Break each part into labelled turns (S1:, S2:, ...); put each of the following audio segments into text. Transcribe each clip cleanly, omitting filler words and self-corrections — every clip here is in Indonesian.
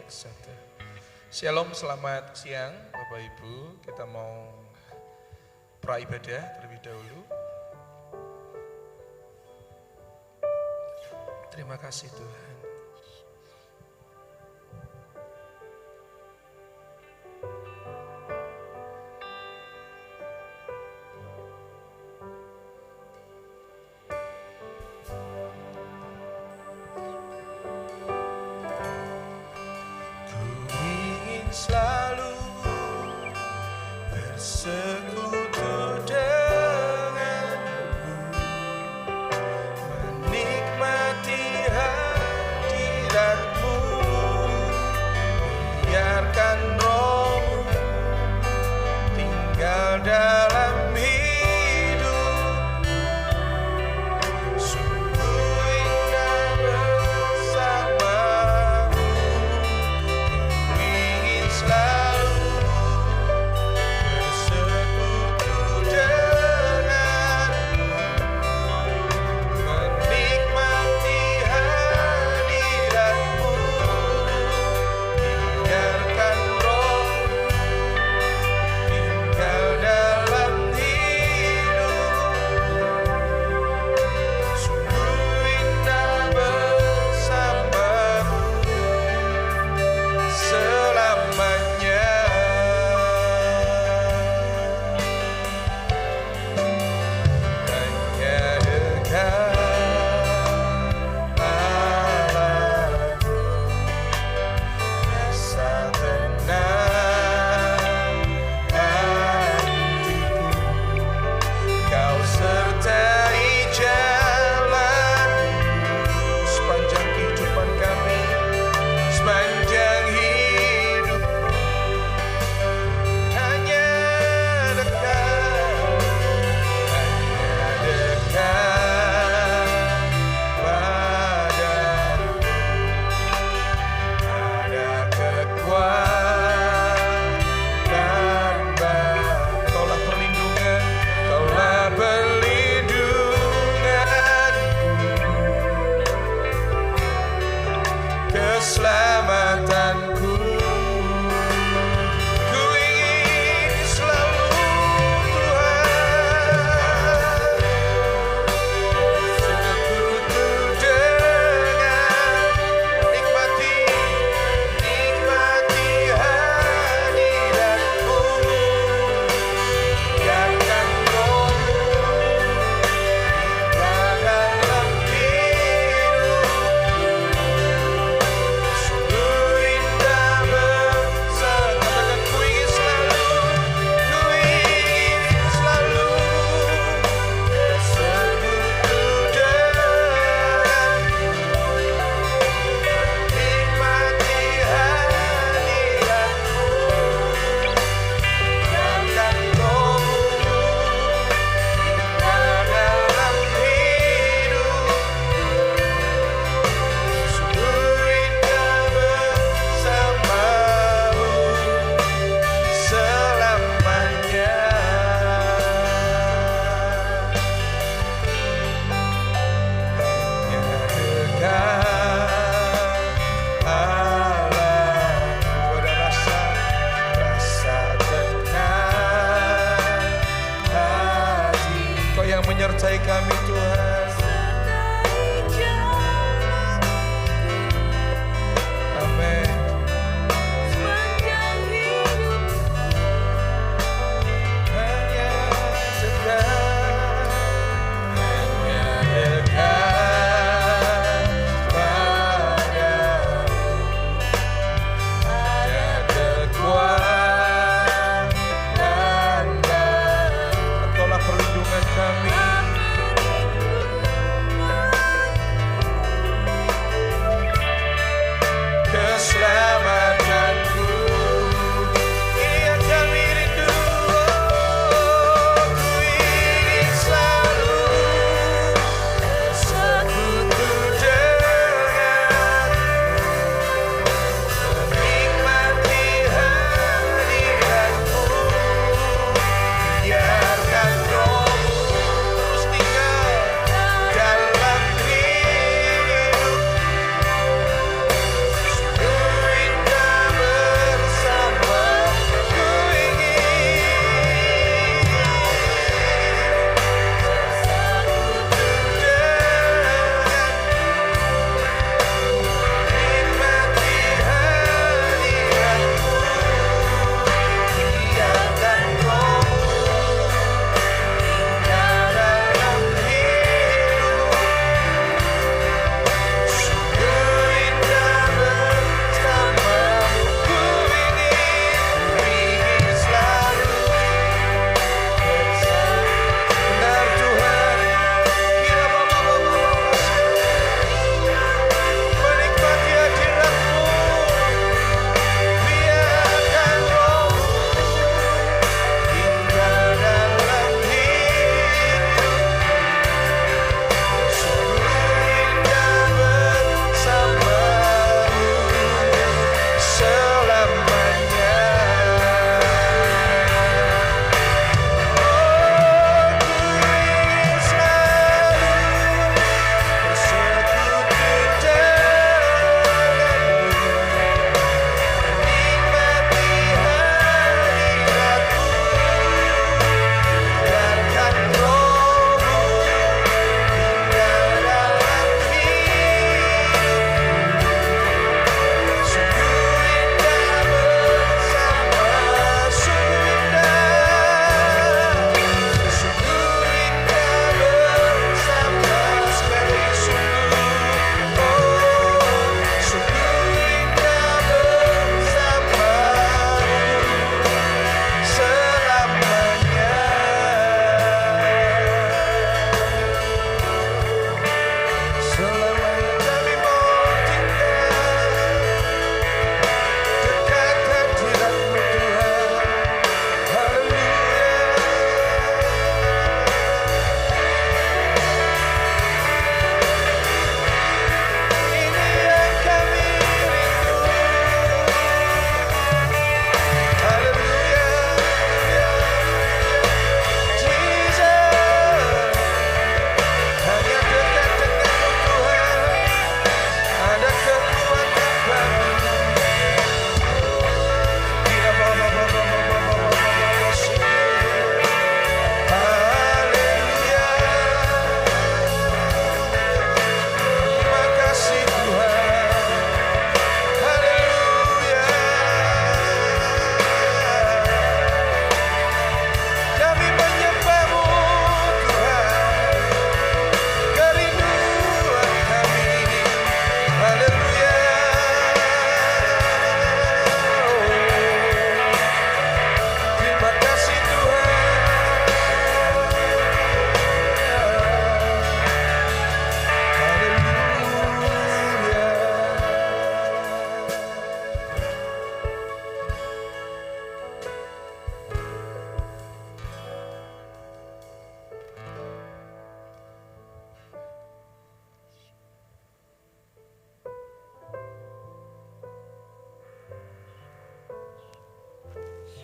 S1: Satu. Shalom, selamat siang Bapak Ibu. Kita mau praibadah terlebih dahulu. Terima kasih Tuhan. Selalu bersekutu denganmu, menikmati hadiratmu, biarkan rohmu tinggal dalam hidupku. Sungguh indah bersamamu, ku ingin selalu bersekutu denganmu, menikmati hadiratmu, biarkan rohmu tinggal dalam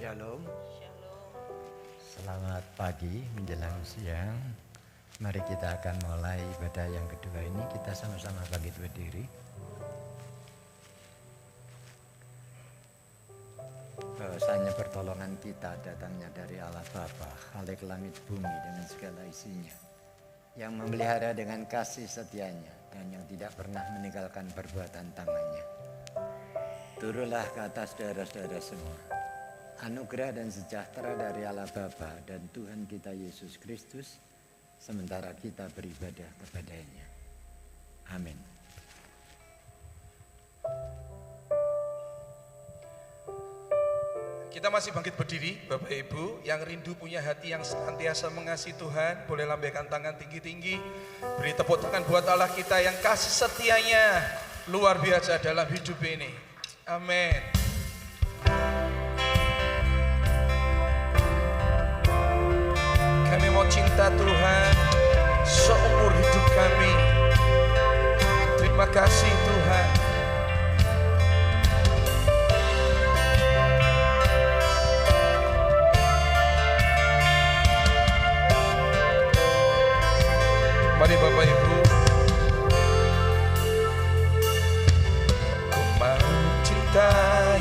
S2: Shalom. Selamat pagi menjelang siang. Mari kita akan mulai ibadah yang kedua ini. Kita sama-sama bangkit berdiri. Bahwasanya pertolongan kita datangnya dari Allah Bapa, Khalik langit bumi dengan segala isinya, yang memelihara dengan kasih setianya dan yang tidak pernah meninggalkan perbuatan tangannya. Turunlah ke atas saudara-saudara semua. Anugerah dan sejahtera dari Allah Bapa dan Tuhan kita Yesus Kristus, sementara kita beribadah kepadanya. Amin.
S1: Kita masih bangkit berdiri, Bapak Ibu, yang rindu punya hati yang senantiasa mengasihi Tuhan, boleh lambaikan tangan tinggi-tinggi, beri tepuk tangan buat Allah kita yang kasih setianya luar biasa dalam hidup ini. Amin. Kami mau cinta Tuhan seumur hidup kami. Terima kasih Tuhan. Mari Bapak Ibu. Ku mau cinta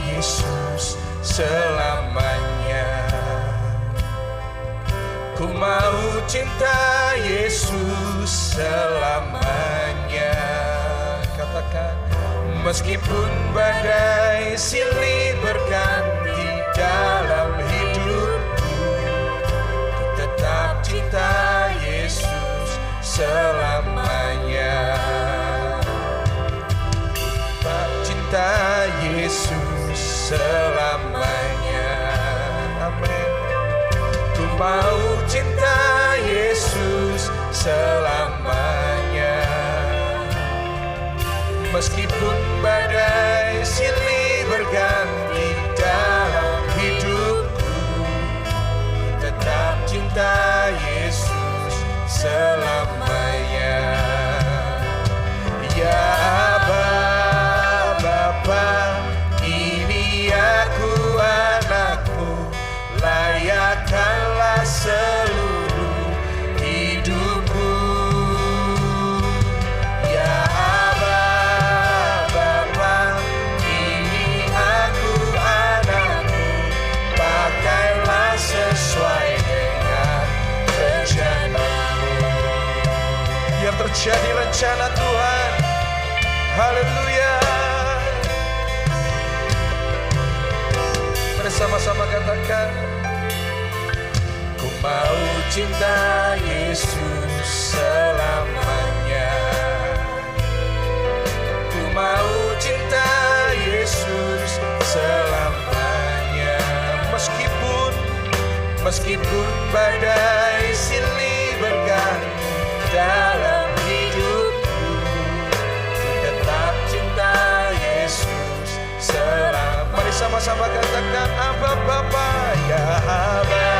S1: Yesus selamanya. Ku mau cinta Yesus selamanya. Katakan, meskipun badai silih berganti dalam hidupku, ku tetap cinta Yesus selamanya. Tetap cinta Yesus selamanya. Amin. Ku mau cinta Yesus selamanya. Meskipun badai silih berganti dalam hidupku, tetap cinta Yesus selamanya. Ya Aba, Bapa, ini aku anakmu, layakkanlah seluruh hidupku. Ya Aba, Bapa, ini aku anakmu, pakailah sesuai dengan rencana-Mu. Yang terjadi rencana Tuhan. Haleluya. Bersama-sama katakan, ku mau cinta Yesus selamanya. Ku mau cinta Yesus selamanya. Meskipun badai silih berganti dalam hidupku, ku tetap cinta Yesus selamanya. Mari sama-sama katakan, Aba Bapa, ya Aba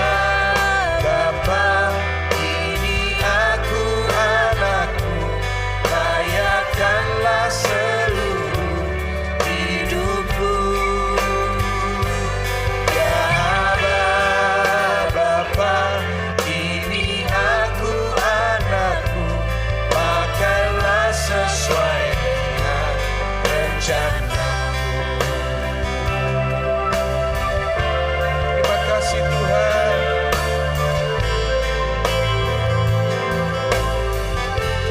S1: Bapa, ini aku anakmu, layakkanlah seluruh hidupku. Ya Aba Bapa, ini aku anakmu, pakailah sesuai dengan rencana-Mu. Terima kasih Tuhan.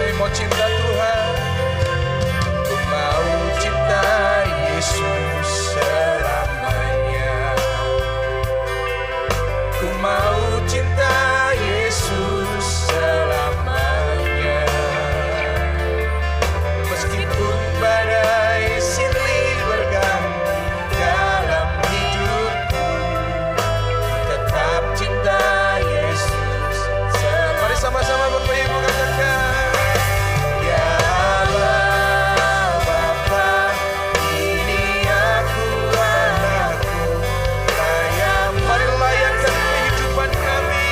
S1: Kami mau cinta Tuhan. Ku mau cinta Yesus selamanya. Ku mau cinta Yesus selamanya. Meskipun badai silih berganti dalam hidupku, tetap cinta Yesus selamanya. Mari sama-sama Bapak Ibu katakan, ya Aba Bapa, ini aku anakmu, mari layakkan kehidupan kami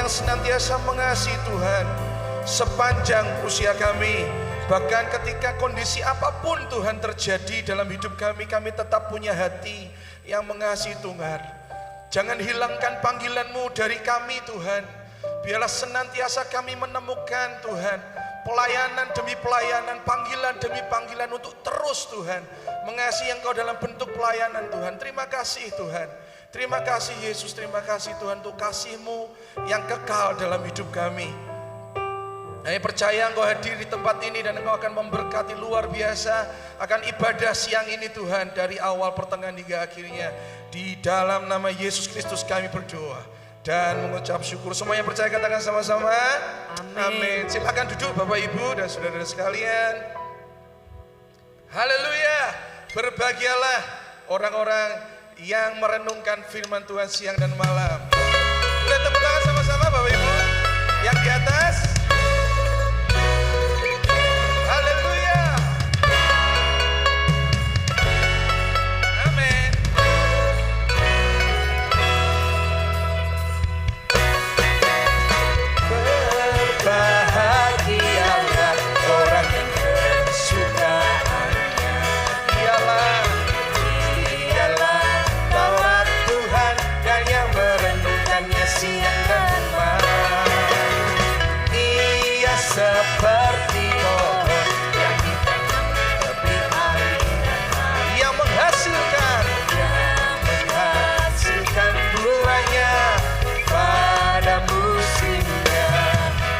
S1: yang senantiasa mengasihi Tuhan sepanjang usia kami. Bahkan ketika kondisi apapun Tuhan terjadi dalam hidup kami, kami tetap punya hati yang mengasihi Tuhan. Jangan hilangkan panggilan-Mu dari kami Tuhan. Biarlah senantiasa kami menemukan Tuhan pelayanan demi pelayanan, panggilan demi panggilan untuk terus Tuhan mengasihi Engkau dalam bentuk pelayanan Tuhan. Terima kasih Tuhan. Terima kasih Yesus, terima kasih Tuhan untuk kasih-Mu yang kekal dalam hidup kami. Kami percaya Engkau hadir di tempat ini dan Engkau akan memberkati luar biasa akan ibadah siang ini Tuhan, dari awal pertengahan hingga akhirnya. Di dalam nama Yesus Kristus kami berdoa dan mengucap syukur. Semua yang percaya katakan sama-sama. Amin. Silakan duduk Bapak Ibu dan saudara-saudara sekalian. Haleluya. Berbahagialah orang-orang yang merenungkan firman Tuhan siang dan malam. Boleh tepuk tangan sama-sama Bapak Ibu yang di atas. Haleluya. Amin. Berbahagialah orang yang kesukaannya ialah Taurat Tuhan dan yang merenungkannya siang dan malam. Ia seperti pohon yang ditanam tepi aliran yang menghasilkan buahnya pada musimnya,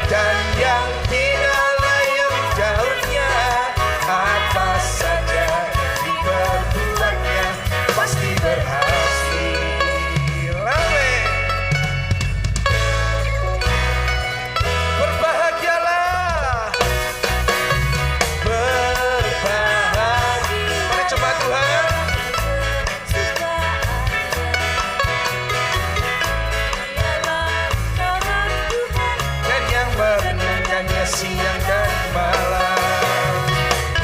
S1: dan yang tidak layu daunnya. Apa saja diperbuatnya pasti berhasil. Amin. Berbahagialah. Mari coba Tuhan. Dan yang merenungkannya siang dan malam.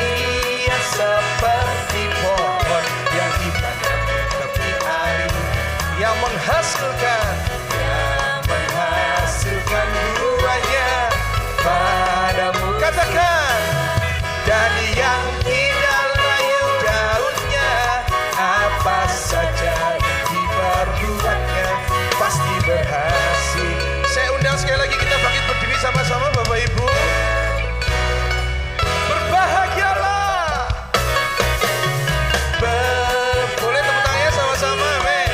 S1: Ia seperti pohon yang ditanam tepi air yang menghasilkan buahnya padamu. Katakan. Dan yang tidak layu daunnya, apa saja diperbuatnya pasti berhasil. Saya undang sekali lagi kita bangkit berdiri sama-sama Bapak Ibu. Berbahagialah. Boleh tepuk tangannya sama-sama. Amin.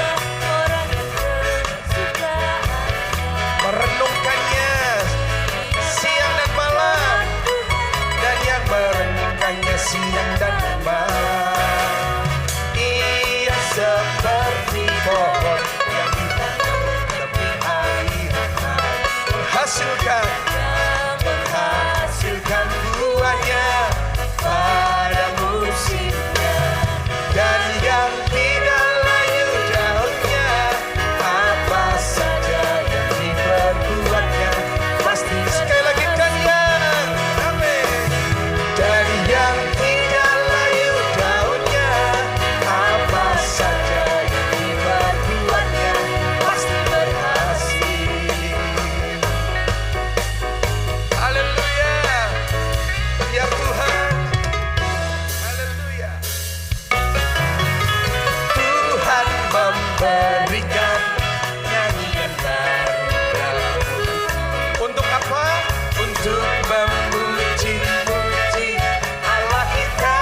S1: Merenungkannya siang dan malam, dan yang merenungkannya siang dan malam. Ia seperti pohon yang ditanam tepi air, menghasilkan buahnya pada musimnya, dan yang tidak layu daunnya. Apa saja yang diperbuatnya pasti. Sekali lagi, dan yang, amin. Dan yang tidak layu daunnya, apa saja yang diperbuatnya pasti berhasil. Haleluya. Ya Tuhan. Haleluya. Tuhan memberikan nyanyian baru. Untuk apa? Untuk memuji-muji Allah kita.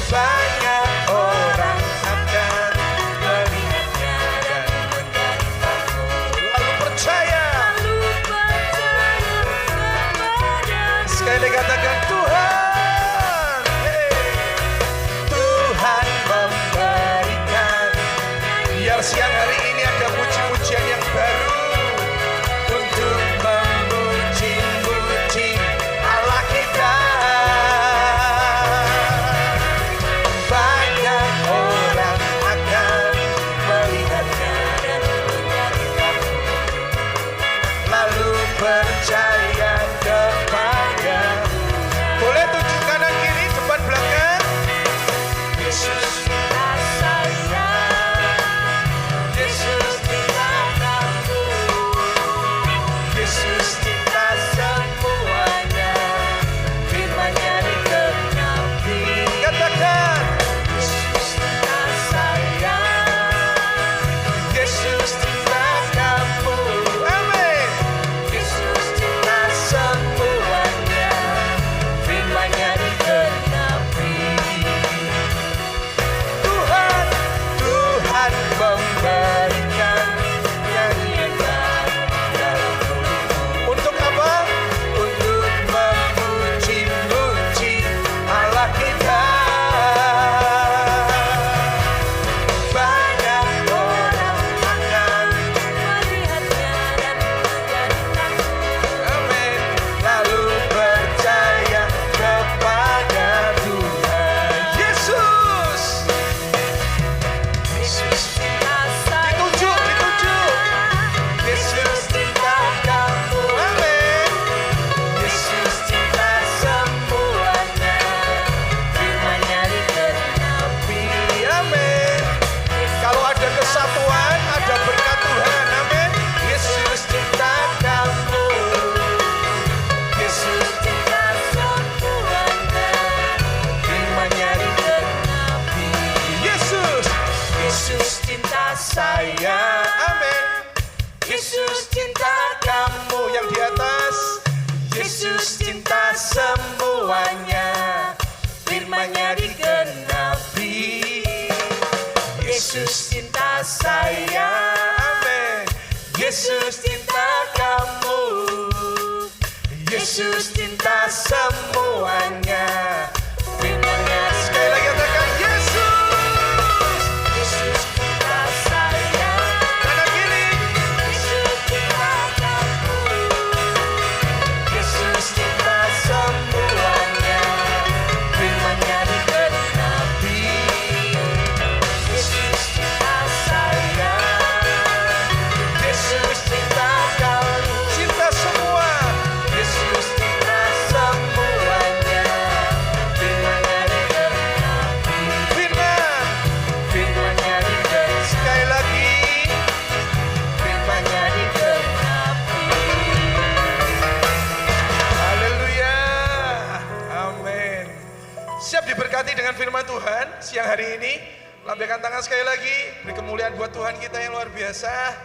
S1: Banyak orang akan melihatnya dan menjadi takut, lalu percaya. Sekali katakan Tuhan. Tuhan memberikan. Biar siang hari ini ada puji-pujian yang baru. Untuk memuji-muji Allah kita. Banyak orang akan melihatnya dan menjadi takut, lalu percaya kepada. Boleh semuanya, firman-Nya digenapi. Yesus cinta saya, amin. Yesus cinta kamu, Yesus cinta semuanya, firman-Nya. Sekali lagi katakan Yesus, Yesus cinta saya. Kanan kiri, Yesus cinta kamu, Yesus cinta semuanya, firman-Nya digenapi. Yesus cinta saya, Yesus cinta kamu, cinta semua, Yesus cinta semuanya, firman-Nya digenapi. Firman-Nya digenapi. Sekali lagi, firman-Nya digenapi. Haleluya, amin. Siap diberkati dengan firman Tuhan siang hari ini? Lambaikan tangan sekali lagi, beri kemuliaan buat Tuhan kita yang luar biasa.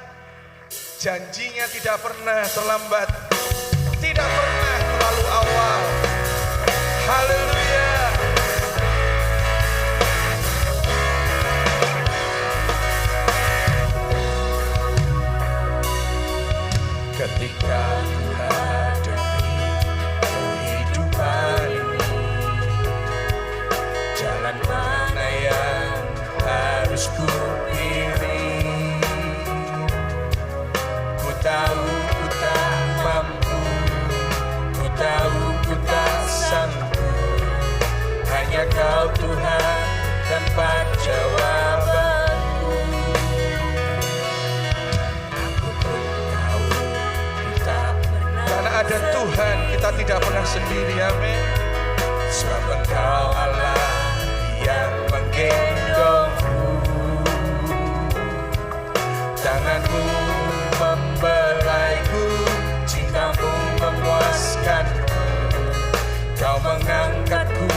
S1: Janjinya tidak pernah terlambat, tidak pernah terlalu awal. Haleluya. Ketika ku hadapi kehidupan ini, jalan mana yang harus ku pilih? Ku tahu ku tak mampu, ku tahu ku tak sanggup. Hanya Kau Tuhan tempat jawabanku. Aku pun tahu ku tak pernah, karena ada Tuhan kita tidak pernah sendiri, amin. Sebab Engkau Allah yang menggendongku, tanganmu membelaiku, cintamu memuaskanku. Kau mengangkatku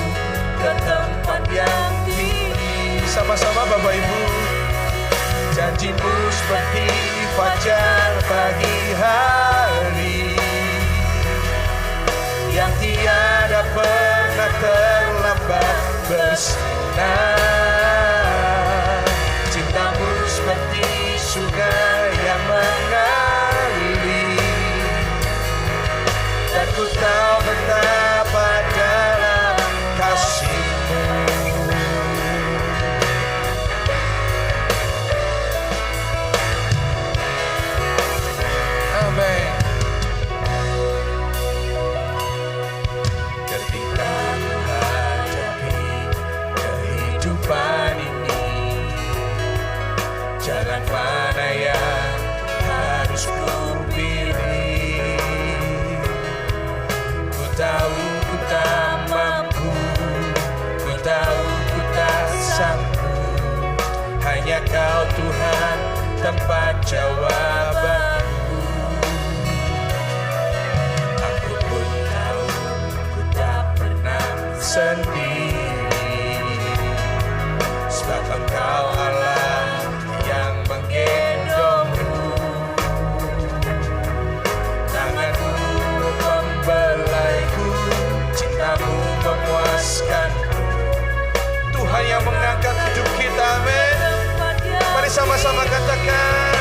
S1: ke tempat yang tinggi. Sama-sama Bapak Ibu. Janjimu seperti fajar pagi hari, yang tiada pernah terlambat bersinar. Cintamu seperti sungai yang mengalir, dan ku tahu betapa dalam kasih-Mu. Amin. Ketika ku hadapi kehidupan ini, jalan mana yang harus ku pilih? Ku tahu ku tak mampu, ku tahu ku tak sanggup. Hanya Kau Tuhan tempat jawabanku. Aku pun tahu ku tak pernah sendiri, sebab Engkau Allah yang menggendongku. Tanganmu membelaiku, cintamu memuaskanku. Tuhan yang mengangkat hidup kita, amin. Mari sama-sama katakan.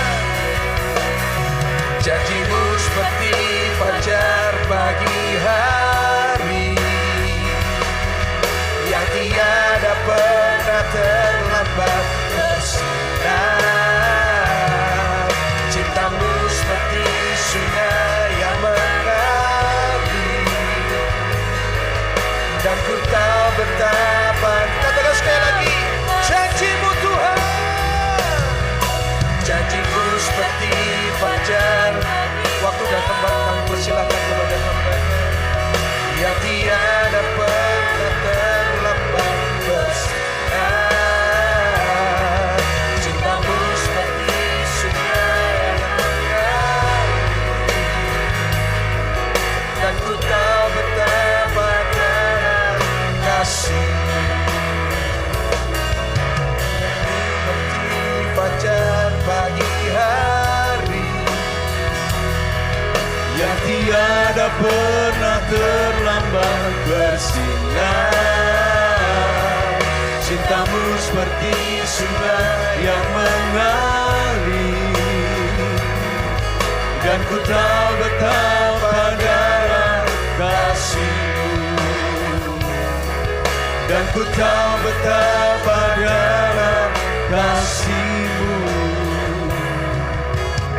S1: Janjimu seperti fajar pagi hari, yang tiada pernah terlambat bersinar. Cintamu seperti sungai yang mengalir, dan ku tahu betapa. Katakan sekali lagi, janji-Mu Tuhan. Janji-Mu seperti fajar. Waktu dan tempat kami persilahkan kepada hamba-Nya, yang tiada pernah terlambat bersinar. Cintamu seperti sungai yang mengalir, dan ku tahu betapa dalam kasih-Mu.
S3: bersinar. Cintamu seperti sungai yang mengalir, dan ku tahu betapa dalam kasih-Mu, dan ku tahu betapa dalam kasih-Mu,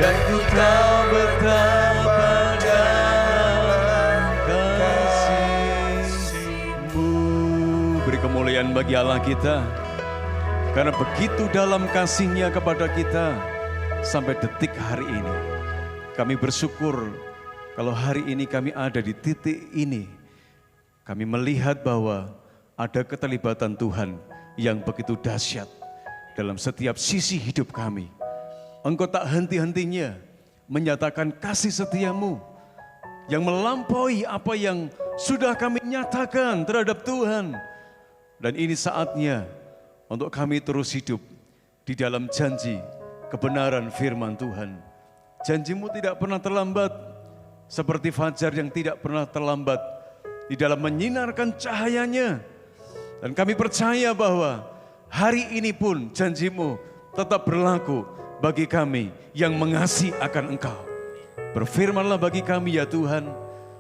S3: dan ku tahu betapa dalam kasih-Mu. Beri kemuliaan bagi Allah kita, karena begitu dalam kasih-Nya kepada kita sampai detik hari ini. Kami bersyukur kalau hari ini kami ada di titik ini. Kami melihat bahwa ada keterlibatan Tuhan yang begitu dahsyat dalam setiap sisi hidup kami. Engkau tak henti-hentinya menyatakan kasih setia-Mu yang melampaui apa yang sudah kami nyatakan terhadap Tuhan. Dan ini saatnya untuk kami terus hidup di dalam janji kebenaran firman Tuhan. Janji-Mu tidak pernah terlambat, seperti fajar yang tidak pernah terlambat di dalam menyinarkan cahayanya. Dan kami percaya bahwa hari ini pun janji-Mu tetap berlaku bagi kami yang mengasihi akan Engkau. Berfirmanlah bagi kami ya Tuhan,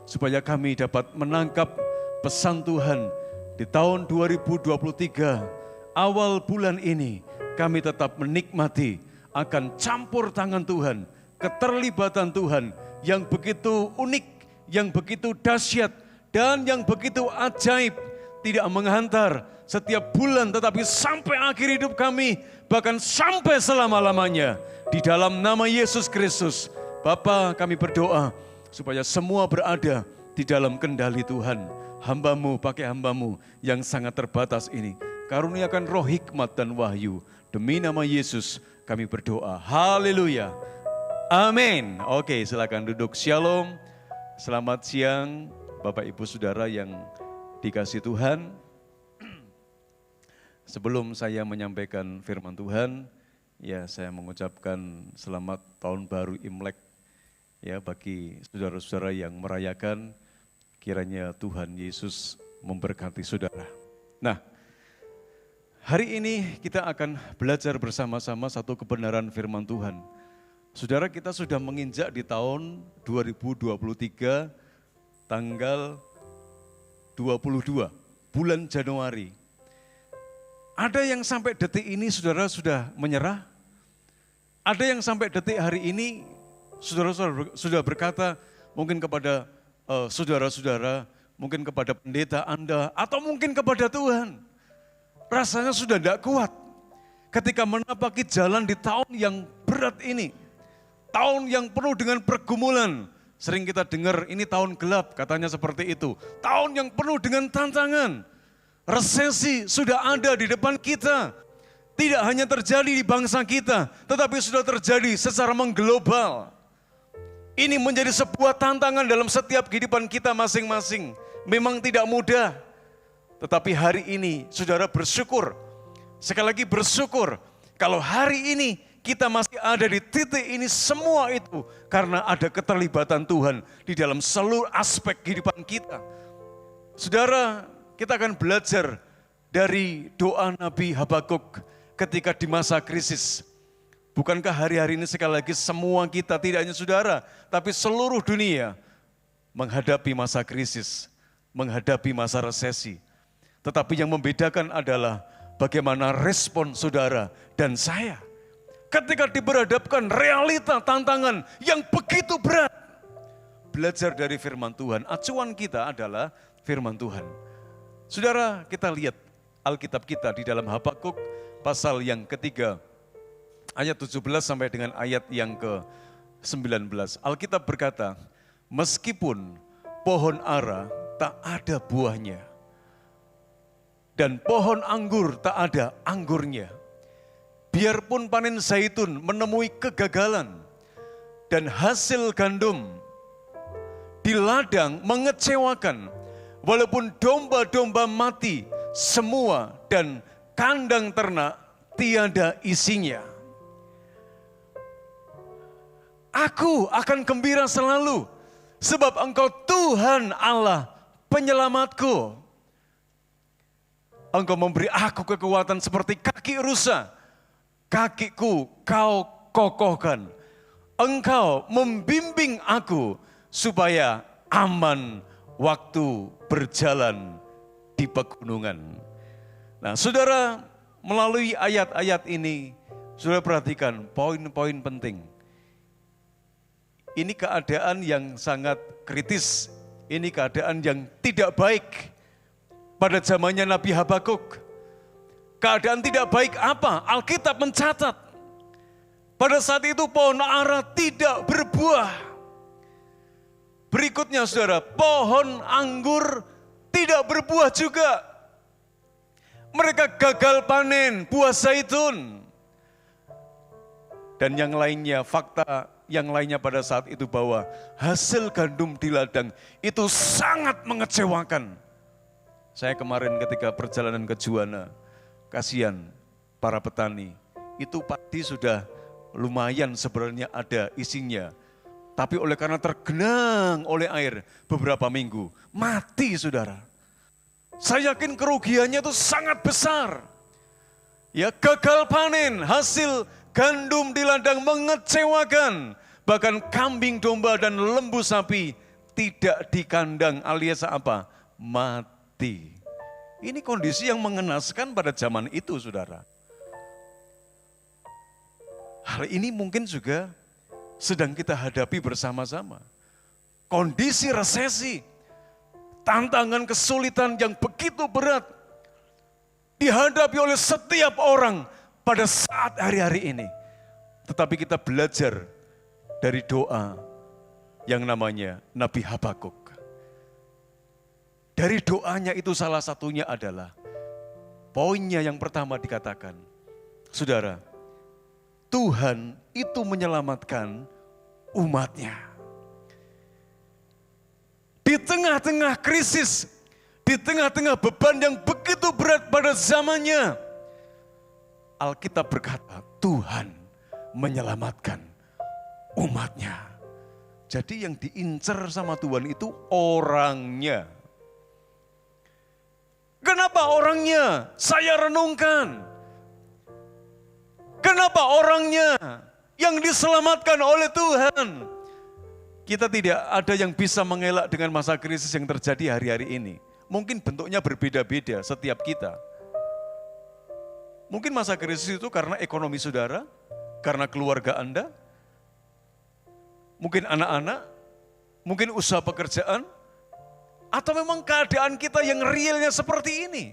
S3: supaya kami dapat menangkap pesan Tuhan di tahun 2023, awal bulan ini kami tetap menikmati akan campur tangan Tuhan, keterlibatan Tuhan yang begitu unik, yang begitu dahsyat, dan yang begitu ajaib, tidak menghantar setiap bulan tetapi sampai akhir hidup kami, bahkan sampai selama-lamanya. Di dalam nama Yesus Kristus, Bapa, kami berdoa supaya semua berada di dalam kendali Tuhan. Hamba-Mu, pakai hamba-Mu yang sangat terbatas ini, karuniakan roh hikmat dan wahyu. Demi nama Yesus kami berdoa. Haleluya. Amin. Oke, silakan duduk. Shalom. Selamat siang Bapak Ibu Saudara yang dikasihi Tuhan. Sebelum saya menyampaikan firman Tuhan, ya saya mengucapkan selamat tahun baru Imlek ya bagi saudara-saudara yang merayakan. Kiranya Tuhan Yesus memberkati saudara. Nah, hari ini kita akan belajar bersama-sama satu kebenaran firman Tuhan. Saudara, kita sudah menginjak di tahun 2023 tanggal 22 bulan Januari. Ada yang sampai detik ini saudara sudah menyerah? Ada yang sampai detik hari ini saudara sudah berkata mungkin kepada saudara-saudara, mungkin kepada pendeta Anda, atau mungkin kepada Tuhan. Rasanya sudah tidak kuat ketika menapaki jalan di tahun yang berat ini. Tahun yang penuh dengan pergumulan. Sering kita dengar ini tahun gelap, katanya seperti itu. Tahun yang penuh dengan tantangan. Resesi sudah ada di depan kita. Tidak hanya terjadi di bangsa kita, tetapi sudah terjadi secara mengglobal. Ini menjadi sebuah tantangan dalam setiap kehidupan kita masing-masing. Memang tidak mudah. Tetapi hari ini saudara bersyukur. Sekali lagi bersyukur. Kalau hari ini kita masih ada di titik ini, semua itu karena ada keterlibatan Tuhan di dalam seluruh aspek kehidupan kita. Saudara, kita akan belajar dari doa Nabi Habakuk ketika di masa krisis. Bukankah hari-hari ini sekali lagi semua kita, tidak hanya saudara, tapi seluruh dunia menghadapi masa krisis, menghadapi masa resesi. Tetapi yang membedakan adalah bagaimana respon saudara dan saya ketika diberhadapkan realita tantangan yang begitu berat. Belajar dari firman Tuhan, acuan kita adalah firman Tuhan. Saudara, kita lihat Alkitab kita di dalam Habakuk pasal yang ketiga, ayat 17 sampai dengan ayat yang ke-19. Alkitab berkata, meskipun pohon ara tak ada buahnya, dan pohon anggur tak ada anggurnya, biarpun panen zaitun menemui kegagalan, dan hasil gandum di ladang mengecewakan, walaupun domba-domba mati semua dan kandang ternak tiada isinya, aku akan gembira selalu, sebab Engkau Tuhan Allah penyelamatku. Engkau memberi aku kekuatan seperti kaki rusa. Kakiku kau kokohkan. Engkau membimbing aku supaya aman waktu berjalan di pegunungan. Nah, saudara, melalui ayat-ayat ini, saudara perhatikan poin-poin penting. Ini keadaan yang sangat kritis, ini keadaan yang tidak baik pada zamannya Nabi Habakuk. Keadaan tidak baik apa? Alkitab mencatat, pada saat itu pohon ara tidak berbuah. Berikutnya saudara, pohon anggur tidak berbuah juga. Mereka gagal panen buah zaitun. Dan yang lainnya, fakta yang lainnya pada saat itu bahwa hasil gandum di ladang itu sangat mengecewakan. Saya kemarin ketika perjalanan ke Juwana, kasihan para petani, itu padi sudah lumayan sebenarnya ada isinya. Tapi oleh karena tergenang oleh air beberapa minggu, mati saudara. Saya yakin kerugiannya itu sangat besar. Ya, gagal panen, hasil gandum di ladang mengecewakan. Bahkan kambing domba dan lembu sapi tidak di kandang alias apa? Mati. Ini kondisi yang mengenaskan pada zaman itu saudara. Hal ini mungkin juga sedang kita hadapi bersama-sama. Kondisi resesi, tantangan kesulitan yang begitu berat dihadapi oleh setiap orang pada saat hari-hari ini. Tetapi kita belajar dari doa yang namanya Nabi Habakuk. Dari doanya itu salah satunya adalah, poinnya yang pertama dikatakan, saudara, Tuhan itu menyelamatkan umatnya. Di tengah-tengah krisis, di tengah-tengah beban yang begitu berat pada zamannya, Alkitab berkata, Tuhan menyelamatkan umatnya. Jadi yang diincar sama Tuhan itu orangnya. Kenapa orangnya? Saya renungkan. Kenapa orangnya yang diselamatkan oleh Tuhan? Kita tidak ada yang bisa mengelak dengan masa krisis yang terjadi hari-hari ini. Mungkin bentuknya berbeda-beda setiap kita. Mungkin masa krisis itu karena ekonomi saudara, karena keluarga Anda, mungkin anak-anak, mungkin usaha pekerjaan, atau memang keadaan kita yang realnya seperti ini.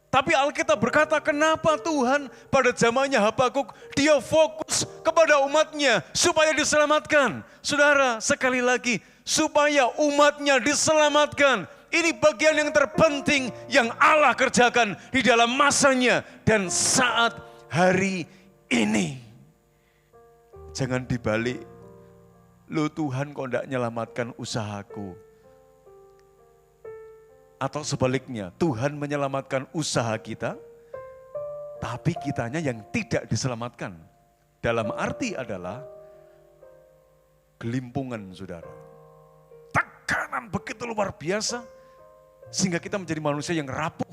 S3: Tapi Alkitab berkata, kenapa Tuhan pada zamannya Habakuk, dia fokus kepada umatnya supaya diselamatkan. Saudara, sekali lagi, supaya umatnya diselamatkan. Ini bagian yang terpenting yang Allah kerjakan di dalam masanya dan saat hari ini. Jangan dibalik, lo Tuhan kok enggak menyelamatkan usahaku. Atau sebaliknya, Tuhan menyelamatkan usaha kita, tapi kitanya yang tidak diselamatkan. Dalam arti adalah gelimpungan saudara. Tekanan begitu luar biasa, sehingga kita menjadi manusia yang rapuh.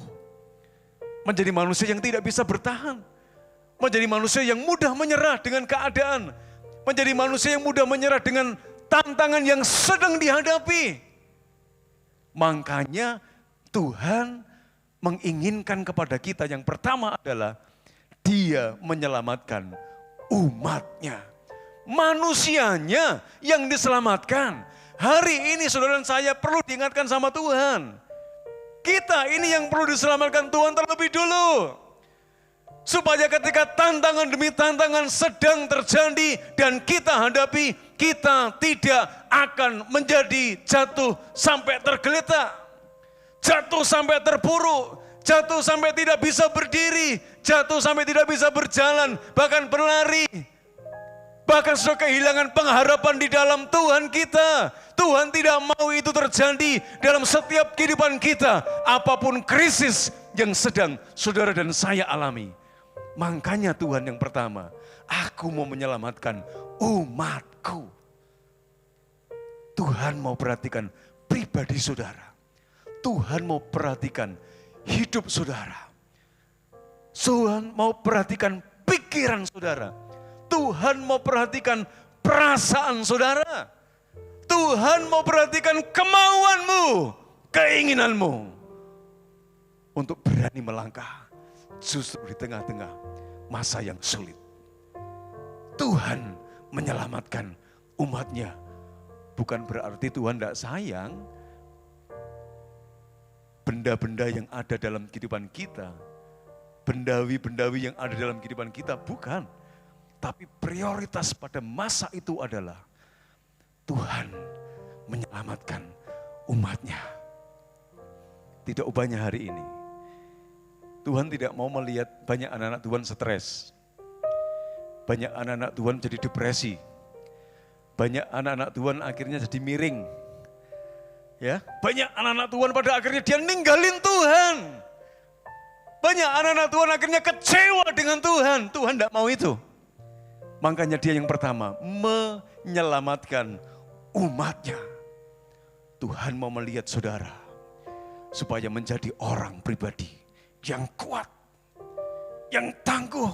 S3: Menjadi manusia yang tidak bisa bertahan. Menjadi manusia yang mudah menyerah dengan keadaan. Menjadi manusia yang mudah menyerah dengan tantangan yang sedang dihadapi. Makanya Tuhan menginginkan kepada kita yang pertama adalah Dia menyelamatkan umatnya. Manusianya yang diselamatkan. Hari ini saudara dan saya perlu diingatkan sama Tuhan. Kita ini yang perlu diselamatkan Tuhan terlebih dulu. Supaya ketika tantangan demi tantangan sedang terjadi dan kita hadapi, kita tidak akan menjadi jatuh sampai tergeletak. Jatuh sampai terpuruk, jatuh sampai tidak bisa berdiri, jatuh sampai tidak bisa berjalan, bahkan berlari. Bahkan sudah kehilangan pengharapan di dalam Tuhan kita. Tuhan tidak mau itu terjadi dalam setiap kehidupan kita. Apapun krisis yang sedang saudara dan saya alami. Makanya Tuhan yang pertama, aku mau menyelamatkan umatku. Tuhan mau perhatikan pribadi saudara. Tuhan mau perhatikan hidup saudara. Tuhan mau perhatikan pikiran saudara. Tuhan mau perhatikan perasaan saudara. Tuhan mau perhatikan kemauanmu, keinginanmu untuk berani melangkah justru di tengah-tengah masa yang sulit. Tuhan menyelamatkan umatnya. Bukan berarti Tuhan tidak sayang benda-benda yang ada dalam kehidupan kita, bendawi-bendawi yang ada dalam kehidupan kita, bukan. Tapi prioritas pada masa itu adalah Tuhan menyelamatkan umatnya. Tidak ubahnya hari ini. Tuhan tidak mau melihat banyak anak-anak Tuhan stres. Banyak anak-anak Tuhan jadi depresi. Banyak anak-anak Tuhan akhirnya jadi miring. Ya, banyak anak-anak Tuhan pada akhirnya dia ninggalin Tuhan. Banyak anak-anak Tuhan akhirnya kecewa dengan Tuhan. Tuhan tidak mau itu. Makanya dia yang pertama menyelamatkan umatnya. Tuhan mau melihat saudara supaya menjadi orang pribadi yang kuat, yang tangguh.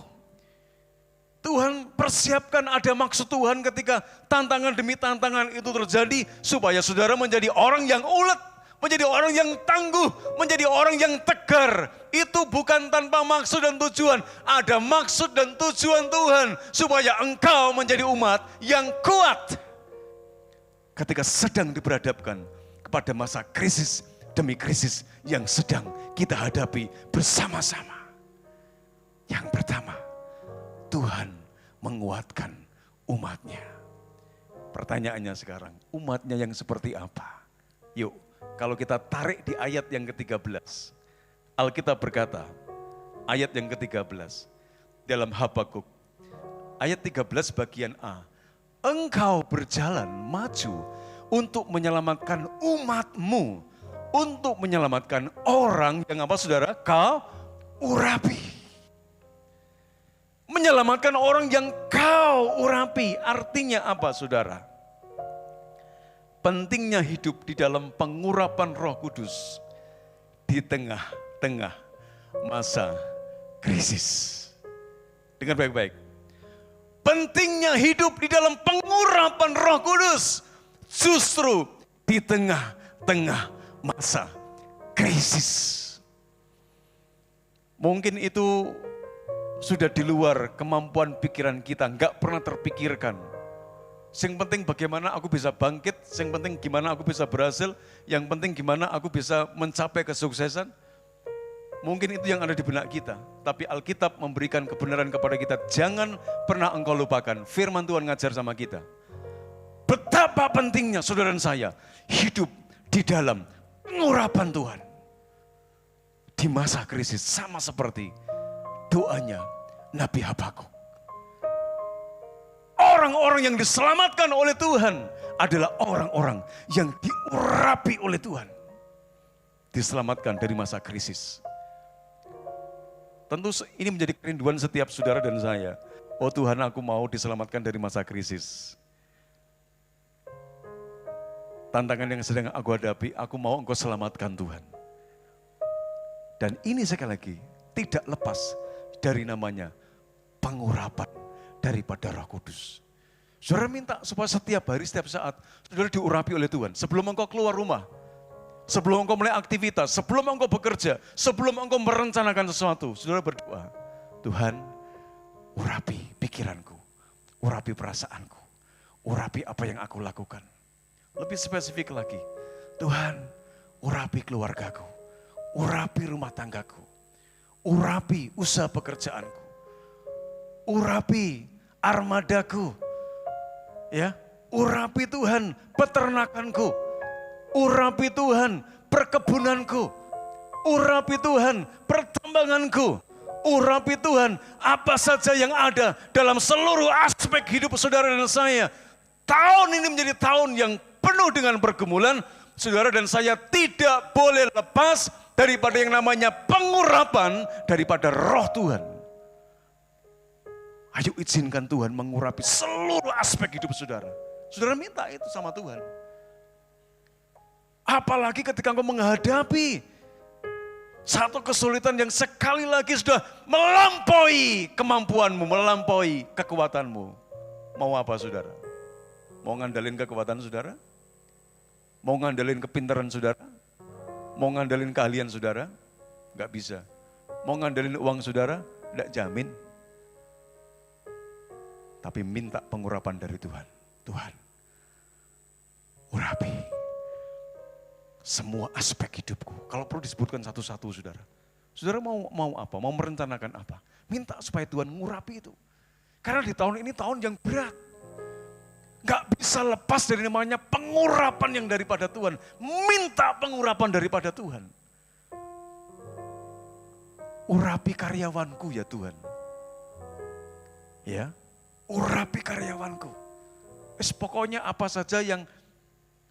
S3: Tuhan persiapkan, ada maksud Tuhan ketika tantangan demi tantangan itu terjadi supaya saudara menjadi orang yang ulet, menjadi orang yang tangguh, menjadi orang yang tegar. Itu bukan tanpa maksud dan tujuan. Ada maksud dan tujuan Tuhan supaya engkau menjadi umat yang kuat ketika sedang diperhadapkan kepada masa krisis demi krisis yang sedang kita hadapi bersama-sama. Yang pertama, Tuhan menguatkan umatnya. Pertanyaannya sekarang, umatnya yang seperti apa? Yuk, kalau kita tarik di ayat yang ke-13, Alkitab berkata, ayat yang ke-13, dalam Habakuk, ayat 13 bagian A, engkau berjalan maju untuk menyelamatkan umatmu, untuk menyelamatkan orang yang apa saudara? Kau urapi. Menyelamatkan orang yang kau urapi, artinya apa saudara? Pentingnya hidup di dalam pengurapan Roh Kudus di tengah-tengah masa krisis. Dengar baik-baik. Pentingnya hidup di dalam pengurapan Roh Kudus justru di tengah-tengah masa krisis. Mungkin itu sudah di luar kemampuan pikiran kita, enggak pernah terpikirkan. Yang penting bagaimana aku bisa bangkit, yang penting gimana aku bisa berhasil, yang penting gimana aku bisa mencapai kesuksesan. Mungkin itu yang ada di benak kita, tapi Alkitab memberikan kebenaran kepada kita. Jangan pernah engkau lupakan, firman Tuhan ngajar sama kita. Betapa pentingnya saudara dan saya hidup di dalam pengurapan Tuhan. Di masa krisis sama seperti doanya Nabi Habakuk. Orang-orang yang diselamatkan oleh Tuhan adalah orang-orang yang diurapi oleh Tuhan. Diselamatkan dari masa krisis. Tentu ini menjadi kerinduan setiap saudara dan saya. Oh Tuhan, aku mau diselamatkan dari masa krisis. Tantangan yang sedang aku hadapi, aku mau engkau selamatkan Tuhan. Dan ini sekali lagi tidak lepas dari namanya pengurapan daripada Roh Kudus. Saudara minta supaya setiap hari, setiap saat, saudara diurapi oleh Tuhan. Sebelum engkau keluar rumah, sebelum engkau mulai aktivitas, sebelum engkau bekerja, sebelum engkau merencanakan sesuatu, saudara berdoa, Tuhan, urapi pikiranku, urapi perasaanku, urapi apa yang aku lakukan. Lebih spesifik lagi, Tuhan, urapi keluargaku, urapi rumah tanggaku, urapi usaha pekerjaanku, urapi armadaku, ya, urapi Tuhan peternakanku, urapi Tuhan perkebunanku, urapi Tuhan pertambanganku, urapi Tuhan apa saja yang ada dalam seluruh aspek hidup saudara dan saya. Tahun ini menjadi tahun yang penuh dengan pergumulan. Saudara dan saya tidak boleh lepas daripada yang namanya pengurapan daripada Roh Tuhan. Ayo izinkan Tuhan mengurapi seluruh aspek hidup saudara. Saudara minta itu sama Tuhan. Apalagi ketika engkau menghadapi Satu kesulitan yang sekali lagi sudah melampaui kemampuanmu, melampaui kekuatanmu. Mau apa saudara? Mau ngandalin kekuatan saudara? Mau ngandalin kepintaran saudara? Mau ngandalin keahlian saudara? Enggak bisa. Mau ngandalin uang saudara? Enggak jamin. Tapi minta pengurapan dari Tuhan. Tuhan, urapi semua aspek hidupku. Kalau perlu disebutkan satu-satu saudara. Saudara mau apa? Mau merencanakan apa? Minta supaya Tuhan ngurapi itu. Karena di tahun ini tahun yang berat. Gak bisa lepas dari namanya pengurapan yang daripada Tuhan. Minta pengurapan daripada Tuhan. Urapi karyawanku ya Tuhan. Ya, urapi karyawanku. Pokoknya apa saja yang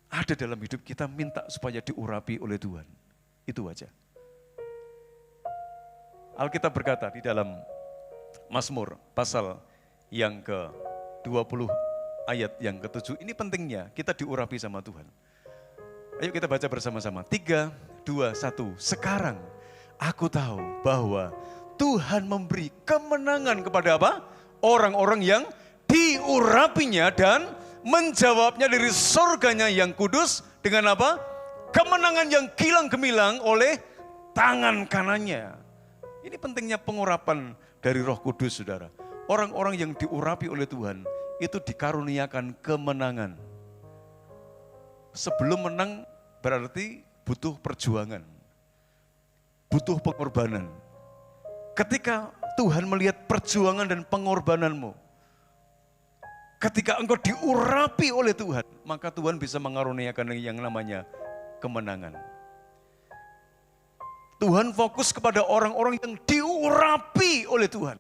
S3: ada dalam hidup kita minta supaya diurapi oleh Tuhan. Itu aja. Alkitab berkata di dalam Mazmur pasal yang ke-20 ayat yang ke-7. Ini pentingnya kita diurapi sama Tuhan. Ayo kita baca bersama-sama. 3, 2, 1. Sekarang aku tahu bahwa Tuhan memberi kemenangan kepada apa? Orang-orang yang diurapinya dan menjawabnya dari surganya yang kudus dengan apa? Kemenangan yang kilang gemilang oleh tangan kanannya. Ini pentingnya pengurapan dari Roh Kudus, saudara. Orang-orang yang diurapi oleh Tuhan itu dikaruniakan kemenangan. Sebelum menang berarti butuh perjuangan, butuh pengorbanan. Ketika Tuhan melihat perjuangan dan pengorbananmu, ketika engkau diurapi oleh Tuhan, maka Tuhan bisa mengaruniakan yang namanya kemenangan. Tuhan fokus kepada orang-orang yang diurapi oleh Tuhan.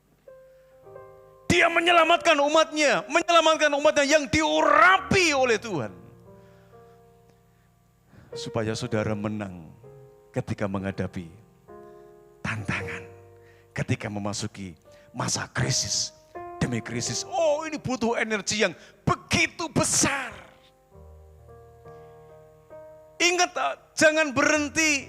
S3: Dia menyelamatkan umatnya yang diurapi oleh Tuhan. Supaya saudara menang ketika menghadapi tantangan, ketika memasuki masa krisis. Demi krisis, oh ini butuh energi yang begitu besar. Ingat, jangan berhenti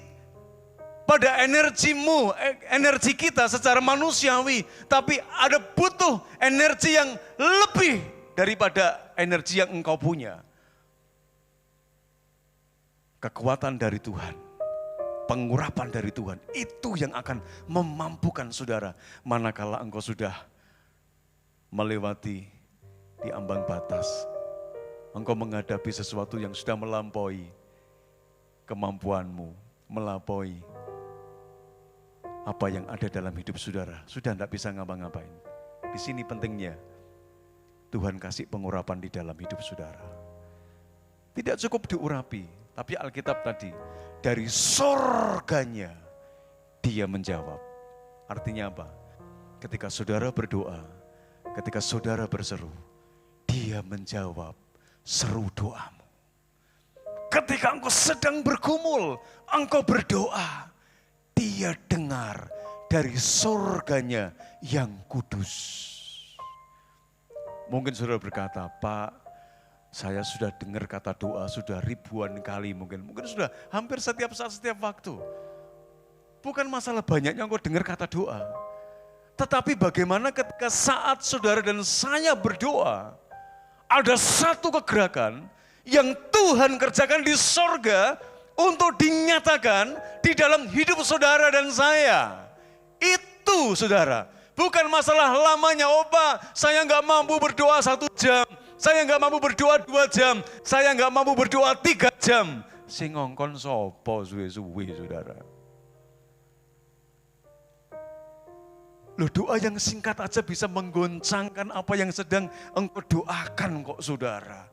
S3: pada energimu, energi kita secara manusiawi. Tapi ada butuh energi yang lebih daripada energi yang engkau punya. Kekuatan dari Tuhan, pengurapan dari Tuhan, itu yang akan memampukan saudara. Manakala engkau sudah melewati di ambang batas, engkau menghadapi sesuatu yang sudah melampaui kemampuanmu, melampaui apa yang ada dalam hidup saudara. Sudah tidak bisa ngapa-ngapain. Di sini pentingnya Tuhan kasih pengurapan di dalam hidup saudara. Tidak cukup diurapi, tapi Alkitab tadi dari surganya Dia menjawab. Artinya apa? Ketika saudara berdoa, ketika saudara berseru, Dia menjawab seru doamu. Ketika engkau sedang bergumul, engkau berdoa, Dia dengar dari surganya yang kudus. Mungkin saudara berkata, Pak, saya sudah dengar kata doa sudah ribuan kali mungkin sudah hampir setiap saat, setiap waktu. Bukan masalah banyaknya engkau dengar kata doa. Tetapi bagaimana ketika saat saudara dan saya berdoa, ada satu kegerakan yang Tuhan kerjakan di sorga untuk dinyatakan di dalam hidup saudara dan saya. Itu saudara, bukan masalah lamanya. Oh Pak, saya nggak mampu berdoa 1 jam, saya nggak mampu berdoa 2 jam, saya nggak mampu berdoa 3 jam. Sing ngongkon sopo suwe-suwe saudara. Loh, doa yang singkat aja bisa menggoncangkan apa yang sedang engkau doakan kok saudara.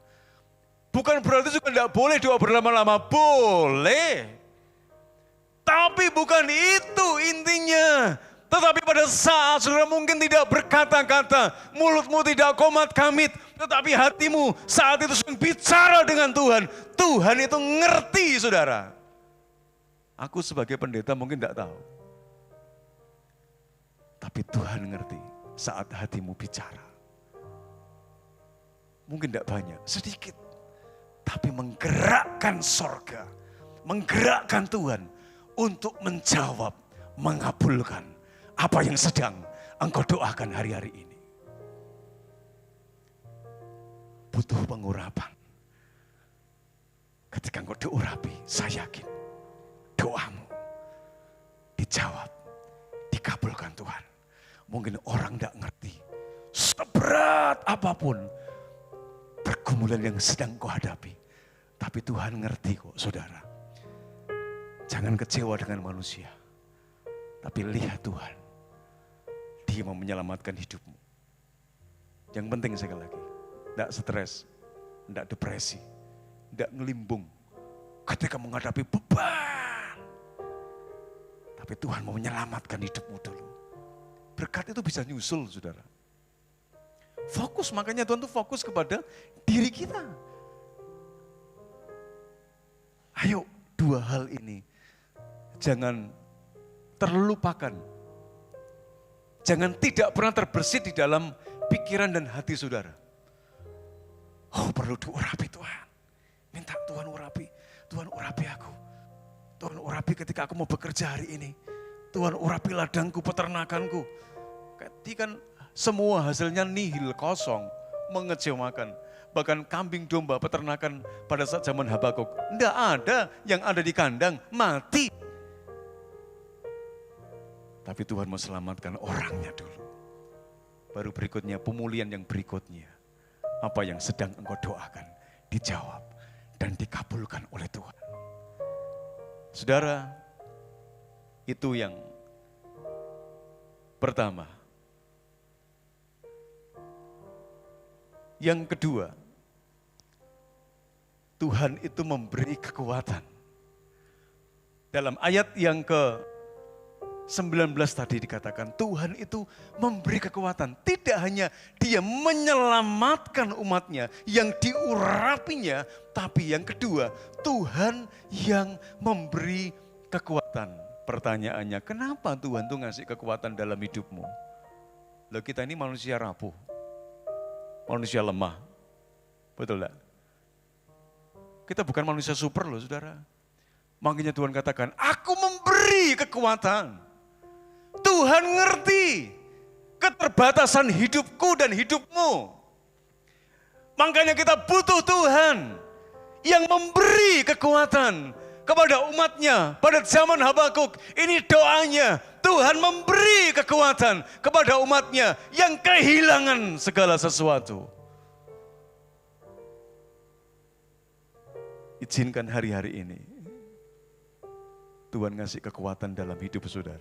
S3: Bukan berarti juga tidak boleh doa berlama-lama, boleh. Tapi bukan itu intinya. Tetapi pada saat saudara mungkin tidak berkata-kata, mulutmu tidak komat kamit, tetapi hatimu saat itu sedang bicara dengan Tuhan. Tuhan itu ngerti saudara. Aku sebagai pendeta mungkin tidak tahu. Tapi Tuhan ngerti saat hatimu bicara. Mungkin tidak banyak, sedikit. Tapi menggerakkan sorga, menggerakkan Tuhan untuk menjawab mengabulkan apa yang sedang engkau doakan hari-hari ini. Butuh pengurapan. Ketika engkau diurapi, saya yakin doamu dijawab, dikabulkan Tuhan. Mungkin orang tidak ngerti, seberat apapun pergumulan yang sedang kau hadapi. Tapi Tuhan ngerti kok, saudara. Jangan kecewa dengan manusia. Tapi lihat Tuhan, Dia mau menyelamatkan hidupmu. Yang penting sekali lagi, tidak stres, tidak depresi, tidak ngelimbung ketika menghadapi beban. Tapi Tuhan mau menyelamatkan hidupmu dulu. Berkat itu bisa nyusul, saudara. Fokus, makanya Tuhan tuh fokus kepada diri kita. Ayo, dua hal ini jangan terlupakan. Jangan tidak pernah terbersit di dalam pikiran dan hati saudara. Oh, perlu diurapi Tuhan. Minta Tuhan urapi. Tuhan urapi aku. Tuhan urapi ketika aku mau bekerja hari ini. Tuhan urapi ladangku, peternakanku. Ketika kan semua hasilnya nihil, kosong, mengecewakan. Bahkan kambing domba peternakan pada saat zaman Habakuk. Tidak ada yang ada di kandang, mati. Tapi Tuhan mau selamatkan orangnya dulu. Baru berikutnya pemulihan yang berikutnya. Apa yang sedang engkau doakan dijawab dan dikabulkan oleh Tuhan. Saudara, itu yang pertama. Yang kedua, Tuhan itu memberi kekuatan. Dalam ayat yang ke-19 tadi dikatakan, Tuhan itu memberi kekuatan. Tidak hanya Dia menyelamatkan umatnya, yang diurapinya, tapi yang kedua, Tuhan yang memberi kekuatan. Pertanyaannya, kenapa Tuhan tuh ngasih kekuatan dalam hidupmu? Loh, kita ini manusia rapuh, manusia lemah, betul enggak? Kita bukan manusia super loh, saudara. Makanya Tuhan katakan, aku memberi kekuatan. Tuhan ngerti keterbatasan hidupku dan hidupmu. Makanya kita butuh Tuhan yang memberi kekuatan kepada umatnya pada zaman Habakuk. Ini doanya, Tuhan memberi kekuatan kepada umatnya yang kehilangan segala sesuatu. Izinkan hari-hari ini Tuhan ngasih kekuatan dalam hidup saudara.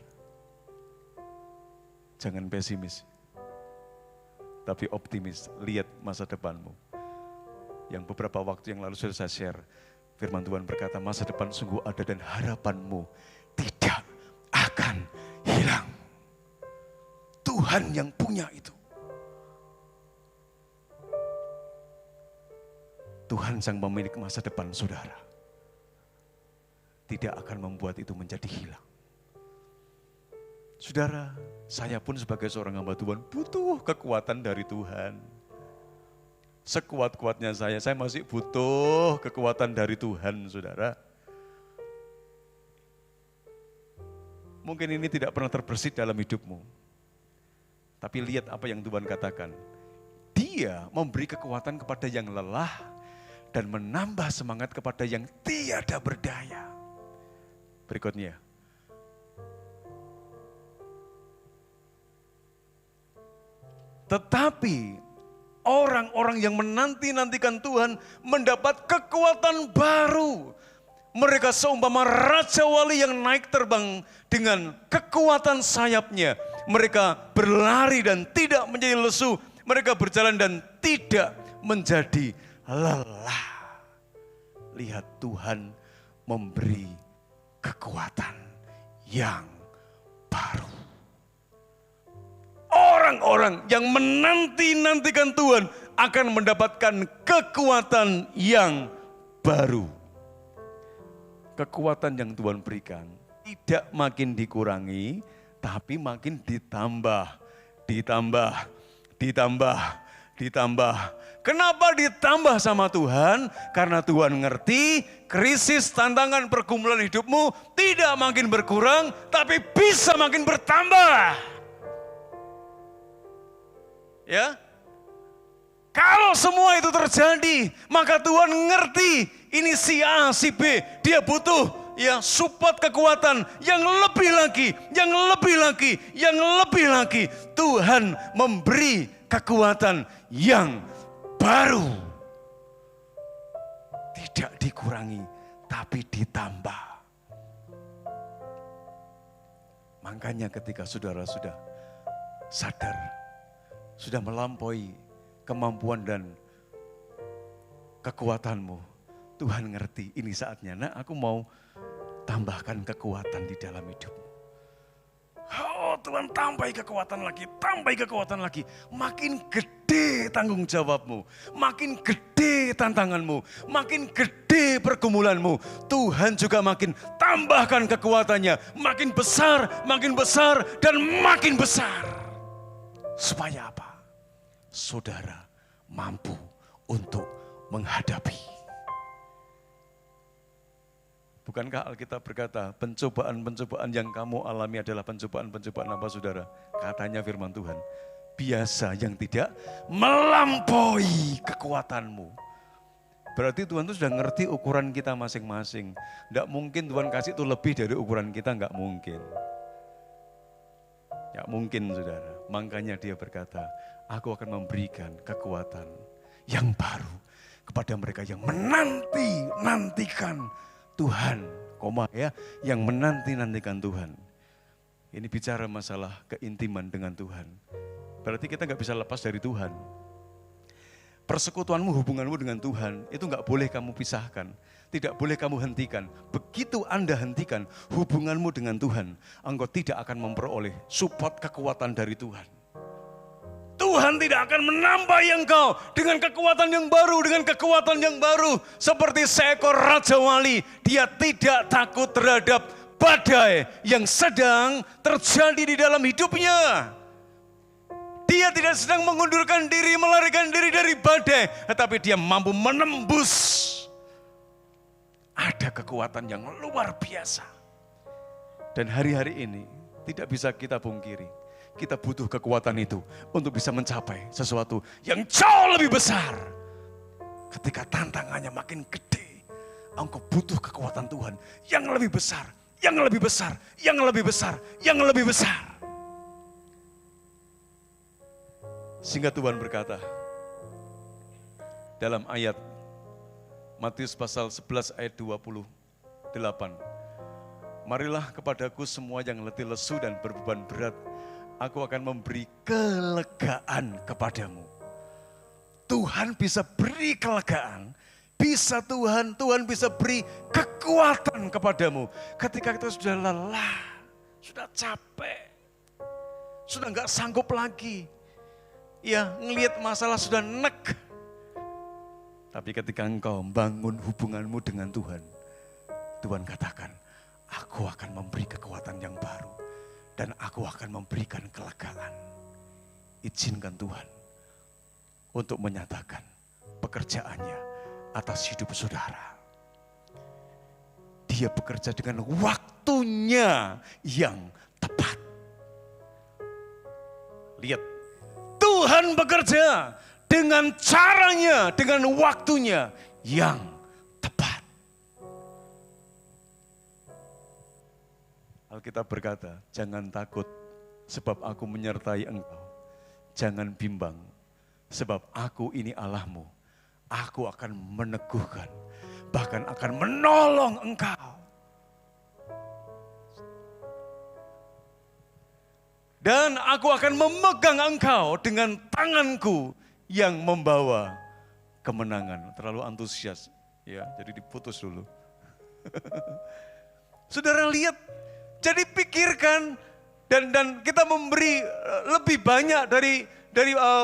S3: Jangan pesimis, tapi optimis. Lihat masa depanmu. Yang beberapa waktu yang lalu sudah saya share, firman Tuhan berkata, masa depan sungguh ada dan harapanmu tidak akan hilang. Tuhan yang punya itu. Tuhan sang pemilik masa depan saudara. Tidak akan membuat itu menjadi hilang. Saudara, saya pun sebagai seorang hamba Tuhan butuh kekuatan dari Tuhan. Sekuat-kuatnya saya masih butuh kekuatan dari Tuhan, saudara. Mungkin ini tidak pernah terbersit dalam hidupmu. Tapi lihat apa yang Tuhan katakan. Dia memberi kekuatan kepada yang lelah dan menambah semangat kepada yang tiada berdaya. Berikutnya. Tetapi orang-orang yang menanti-nantikan Tuhan mendapat kekuatan baru. Mereka seumpama raja wali yang naik terbang dengan kekuatan sayapnya. Mereka berlari dan tidak menjadi lesu. Mereka berjalan dan tidak menjadi lelah. Lihat, Tuhan memberi kekuatan yang baru. Orang-orang yang menanti-nantikan Tuhan akan mendapatkan kekuatan yang baru. Kekuatan yang Tuhan berikan tidak makin dikurangi, tapi makin ditambah, ditambah, ditambah, ditambah. Kenapa ditambah sama Tuhan? Karena Tuhan ngerti krisis, tantangan, pergumulan hidupmu tidak makin berkurang, tapi bisa makin bertambah. Ya, kalau semua itu terjadi, maka Tuhan ngerti ini si A, si B, dia butuh ya support kekuatan yang lebih lagi, yang lebih lagi, yang lebih lagi. Tuhan memberi kekuatan yang baru. Tidak dikurangi, tapi ditambah. Makanya ketika saudara sudah sadar, sudah melampaui kemampuan dan kekuatanmu, Tuhan ngerti ini saatnya. Nah, aku mau tambahkan kekuatan di dalam hidupmu. Oh Tuhan, tambahi kekuatan lagi. Makin gede tanggung jawabmu, makin gede tantanganmu, makin gede pergumulanmu. Tuhan juga makin tambahkan kekuatannya, makin besar, dan makin besar. Supaya apa? Saudara mampu untuk menghadapi. Bukankah Alkitab berkata, pencobaan-pencobaan yang kamu alami adalah pencobaan-pencobaan apa saudara? Katanya firman Tuhan, biasa yang tidak melampaui kekuatanmu. Berarti Tuhan itu sudah ngerti ukuran kita masing-masing. Tidak mungkin Tuhan kasih itu lebih dari ukuran kita, enggak mungkin. Ya mungkin saudara, makanya dia berkata, aku akan memberikan kekuatan yang baru kepada mereka yang menanti-nantikan Tuhan, yang menanti-nantikan Tuhan. Ini bicara masalah keintiman dengan Tuhan. Berarti kita nggak bisa lepas dari Tuhan. Persekutuanmu, hubunganmu dengan Tuhan, itu nggak boleh kamu pisahkan. Tidak boleh kamu hentikan. Begitu Anda hentikan hubunganmu dengan Tuhan, engkau tidak akan memperoleh support kekuatan dari Tuhan. Tuhan tidak akan menambahi engkau dengan kekuatan yang baru, Seperti seekor Raja Wali, dia tidak takut terhadap badai yang sedang terjadi di dalam hidupnya. Dia tidak sedang mengundurkan diri, melarikan diri dari badai, tetapi dia mampu menembus. Ada kekuatan yang luar biasa. Dan hari-hari ini tidak bisa kita pungkiri. Kita butuh kekuatan itu untuk bisa mencapai sesuatu yang jauh lebih besar. Ketika tantangannya makin gede, engkau butuh kekuatan Tuhan yang lebih besar, yang lebih besar, yang lebih besar, yang lebih besar. Sehingga Tuhan berkata dalam ayat Matius pasal 11 ayat 28, marilah kepadaku semua yang letih lesu dan berbeban berat, aku akan memberi kelegaan kepadamu. Tuhan bisa beri kelegaan, Tuhan bisa beri kekuatan kepadamu. Ketika kita sudah lelah, sudah capek, sudah enggak sanggup lagi, ya ngelihat masalah sudah nek. Tapi ketika engkau bangun hubunganmu dengan Tuhan, Tuhan katakan, aku akan memberi kekuatan yang baru. Dan aku akan memberikan kelegaan. Izinkan Tuhan untuk menyatakan pekerjaannya atas hidup saudara. Dia bekerja dengan waktunya yang tepat. Lihat, Tuhan bekerja dengan caranya, dengan waktunya yang tepat. Alkitab berkata, jangan takut sebab aku menyertai engkau. Jangan bimbang sebab aku ini Allahmu. Aku akan meneguhkan, bahkan akan menolong engkau. Dan aku akan memegang engkau dengan tanganku yang membawa kemenangan. Terlalu antusias, ya, jadi diputus dulu. Saudara lihat, jadi pikirkan dan kita memberi lebih banyak dari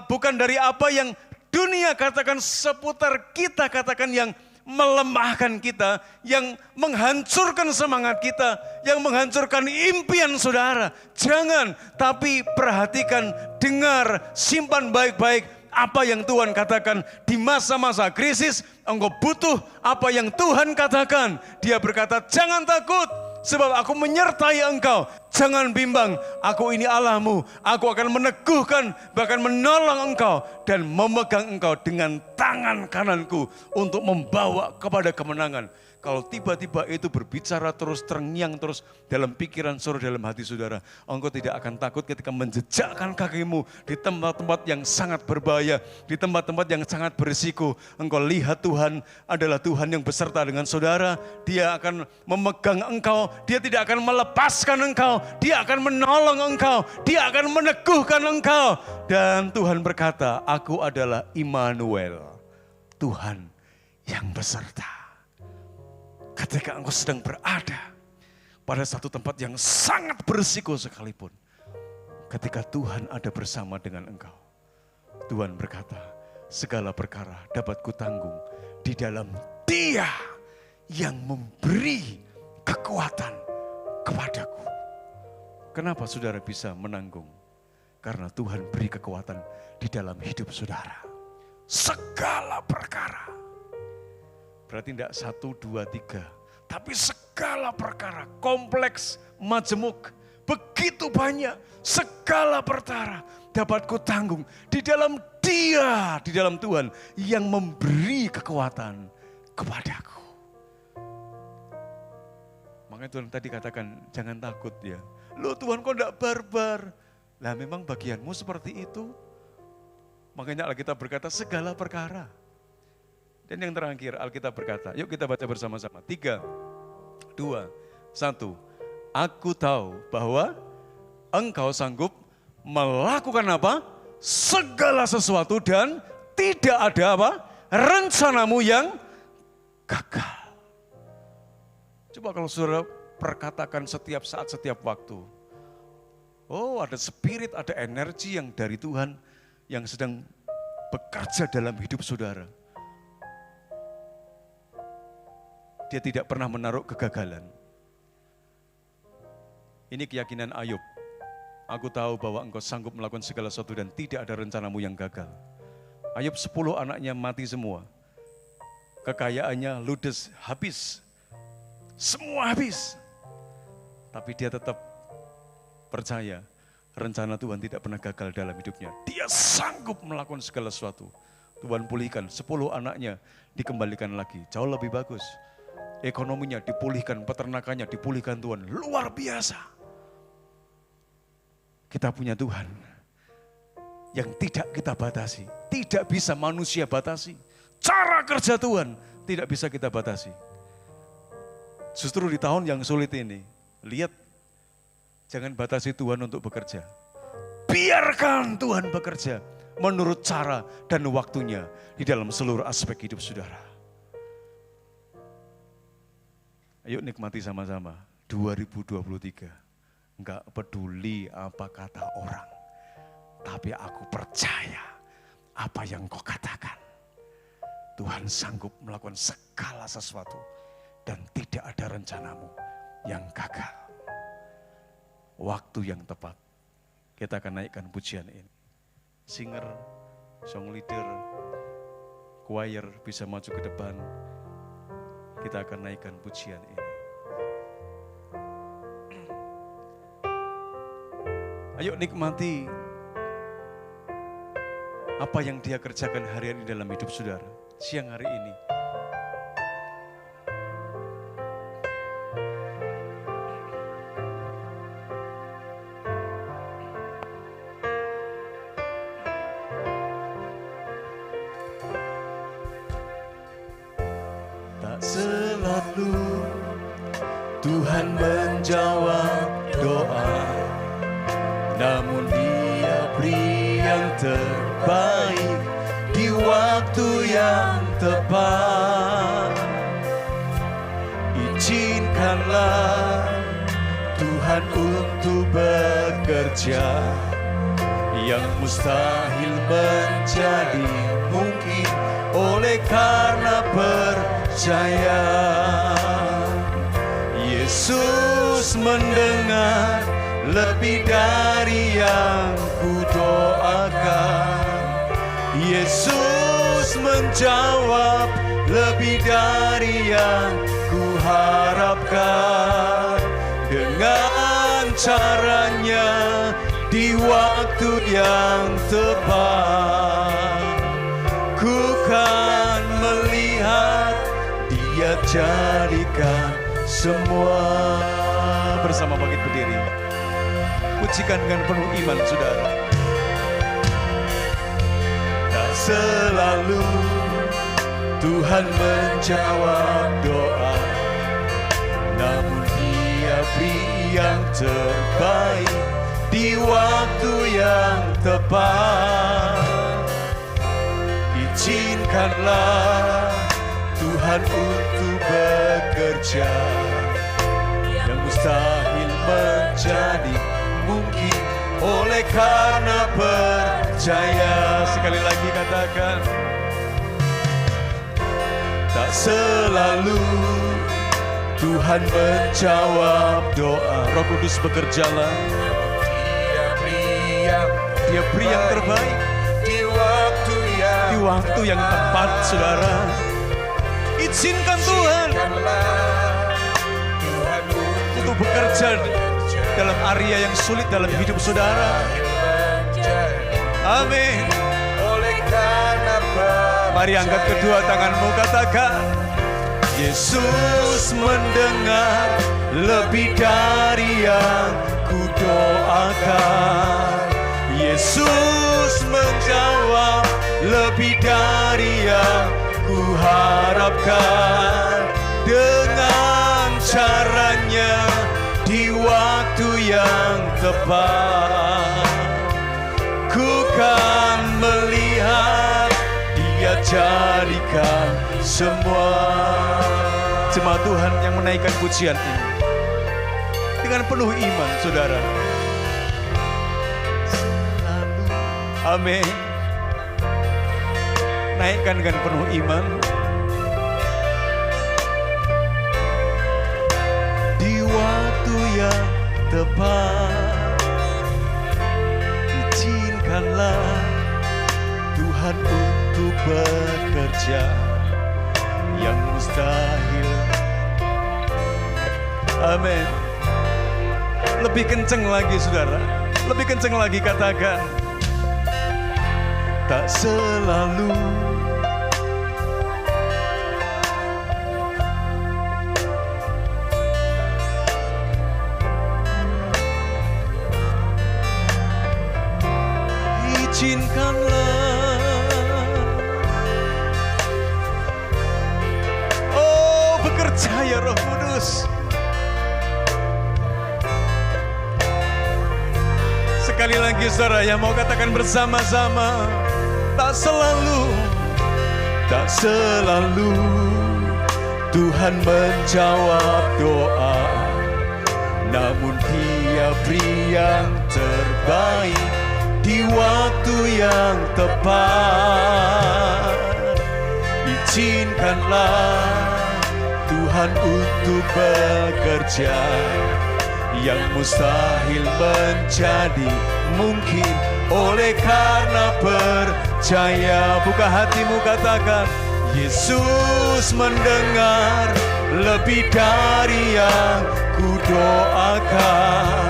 S3: bukan dari apa yang dunia katakan seputar kita, katakan yang melemahkan kita, yang menghancurkan semangat kita, yang menghancurkan impian saudara. Jangan, tapi perhatikan, dengar, simpan baik-baik apa yang Tuhan katakan di masa-masa krisis, engkau butuh apa yang Tuhan katakan. Dia berkata, jangan takut, sebab aku menyertai engkau. Jangan bimbang, aku ini Allahmu. Aku akan meneguhkan, bahkan menolong engkau. Dan memegang engkau dengan tangan kananku untuk membawa kepada kemenangan. Kalau tiba-tiba itu berbicara terus, terngiang terus dalam pikiran saudara, dalam hati saudara, engkau tidak akan takut ketika menjejakkan kakimu di tempat-tempat yang sangat berbahaya, di tempat-tempat yang sangat berisiko. Engkau lihat Tuhan adalah Tuhan yang beserta dengan saudara. Dia akan memegang engkau, dia tidak akan melepaskan engkau, dia akan menolong engkau, dia akan meneguhkan engkau. Dan Tuhan berkata, aku adalah Immanuel, Tuhan yang beserta. Ketika engkau sedang berada pada satu tempat yang sangat berisiko sekalipun, ketika Tuhan ada bersama dengan engkau, Tuhan berkata, segala perkara dapat kutanggung di dalam Dia yang memberi kekuatan kepadaku. Kenapa saudara bisa menanggung? Karena Tuhan beri kekuatan di dalam hidup saudara. Segala perkara. Berarti tidak 1, 2, 3. Tapi segala perkara, kompleks, majemuk, begitu banyak. Segala perkara dapat kutanggung di dalam Dia, di dalam Tuhan yang memberi kekuatan kepadaku. Makanya Tuhan tadi katakan, jangan takut ya. Loh Tuhan kok tidak barbar? Lah memang bagianmu seperti itu. Makanya Alkitab berkata segala perkara. Dan yang terakhir Alkitab berkata, yuk kita baca bersama-sama. 3, 2, 1. Aku tahu bahwa engkau sanggup melakukan apa? Segala sesuatu dan tidak ada apa? Rencanamu yang gagal. Coba kalau saudara perkatakan setiap saat, setiap waktu. Oh ada spirit, ada energi yang dari Tuhan yang sedang bekerja dalam hidup saudara. Dia tidak pernah menaruh kegagalan. Ini keyakinan Ayub. Aku tahu bahwa engkau sanggup melakukan segala sesuatu dan tidak ada rencanamu yang gagal. Ayub 10 anaknya mati semua. Kekayaannya ludes, habis. Semua habis. Tapi dia tetap percaya rencana Tuhan tidak pernah gagal dalam hidupnya. Dia sanggup melakukan segala sesuatu. Tuhan pulihkan 10 anaknya, dikembalikan lagi. Jauh lebih bagus. Ekonominya dipulihkan, peternakannya dipulihkan Tuhan. Luar biasa. Kita punya Tuhan yang tidak kita batasi. Tidak bisa manusia batasi. Cara kerja Tuhan tidak bisa kita batasi. Justru di tahun yang sulit ini, lihat, jangan batasi Tuhan untuk bekerja. Biarkan Tuhan bekerja menurut cara dan waktunya di dalam seluruh aspek hidup saudara. Ayo nikmati sama-sama 2023. Enggak peduli apa kata orang. Tapi aku percaya apa yang kau katakan. Tuhan sanggup melakukan segala sesuatu. Dan tidak ada rencanamu yang gagal. Waktu yang tepat. Kita akan naikkan pujian ini. Singer, song leader, choir bisa maju ke depan. Kita akan naikkan pujian ini. Ayo nikmati apa yang Dia kerjakan hari ini dalam hidup saudara. Siang hari ini.
S4: Selalu Tuhan menjawab doa, namun Dia beri yang terbaik di waktu yang tepat. Izinkanlah Tuhan untuk bekerja, yang mustahil menjadi mungkin oleh karena percaya. Yesus mendengar lebih dari yang ku doakan. Yesus menjawab lebih dari yang ku harapkan. Dengan caranya di waktu yang tepat, ku kan melihat Dia jadikan semua. Bersama bangkit berdiri, pujikan dengan penuh iman saudara. Tak selalu Tuhan menjawab doa, namun Dia beri yang terbaik di waktu yang tepat. Izinkanlah Tuhan untuk bekerja, yang mustahil menjadi mungkin oleh karena percaya. Sekali lagi katakan, tak selalu Tuhan menjawab doa. Roh Kudus bekerjalah, Dia beri yang terbaik di waktu yang tepat, saudara. Izinkan Tuhan untuk bekerja dalam area yang sulit dalam hidup saudara. Amin. Mari angkat kedua tanganmu, katakan, Yesus mendengar lebih dari yang ku doakan. Yesus menjawab lebih dari yang ku harapkan. Dengan caranya di waktu yang tepat, ku kan melihat Dia jadikan semua. Jemaat Tuhan yang menaikkan pujian ini dengan penuh iman, saudara. Amin. Naikkan dengan penuh iman. Di waktu yang tepat, izinkanlah Tuhan untuk bekerja yang mustahil. Amin. Lebih kenceng lagi, saudara. Lebih kenceng lagi, katakan, tak selalu izinkanlah, oh bekerja ya Roh Kudus. Sekali lagi saudara yang mau katakan bersama-sama, tak selalu Tuhan menjawab doa, namun Dia beri yang terbaik di waktu yang tepat. Izinkanlah Tuhan untuk bekerja yang mustahil menjadi mungkin oleh karena percaya. Buka hatimu, katakan, Yesus mendengar lebih dari yang ku doakan.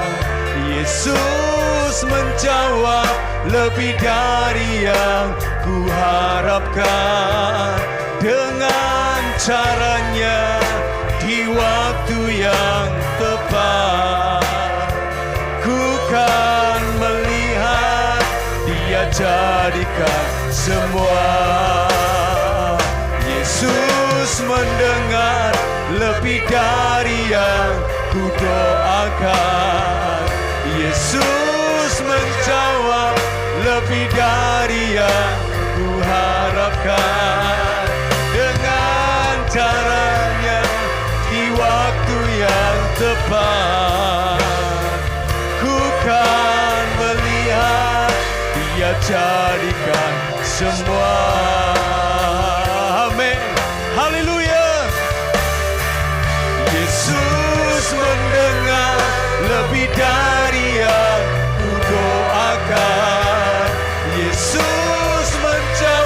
S4: Yesus menjawab lebih dari yang ku harapkan. Dengan caranya di waktu yang tepat, ku kan melihat Dia jadikan semua. Yesus mendengar lebih dari yang ku doakan. Yesus menjawab lebih dari yang ku harapkan. Dengan caranya di waktu yang tepat, ku kan melihat Dia jadikan semua. Amin. Haleluya. Yesus mendengar lebih dari yang ku doakan. Yesus menjawab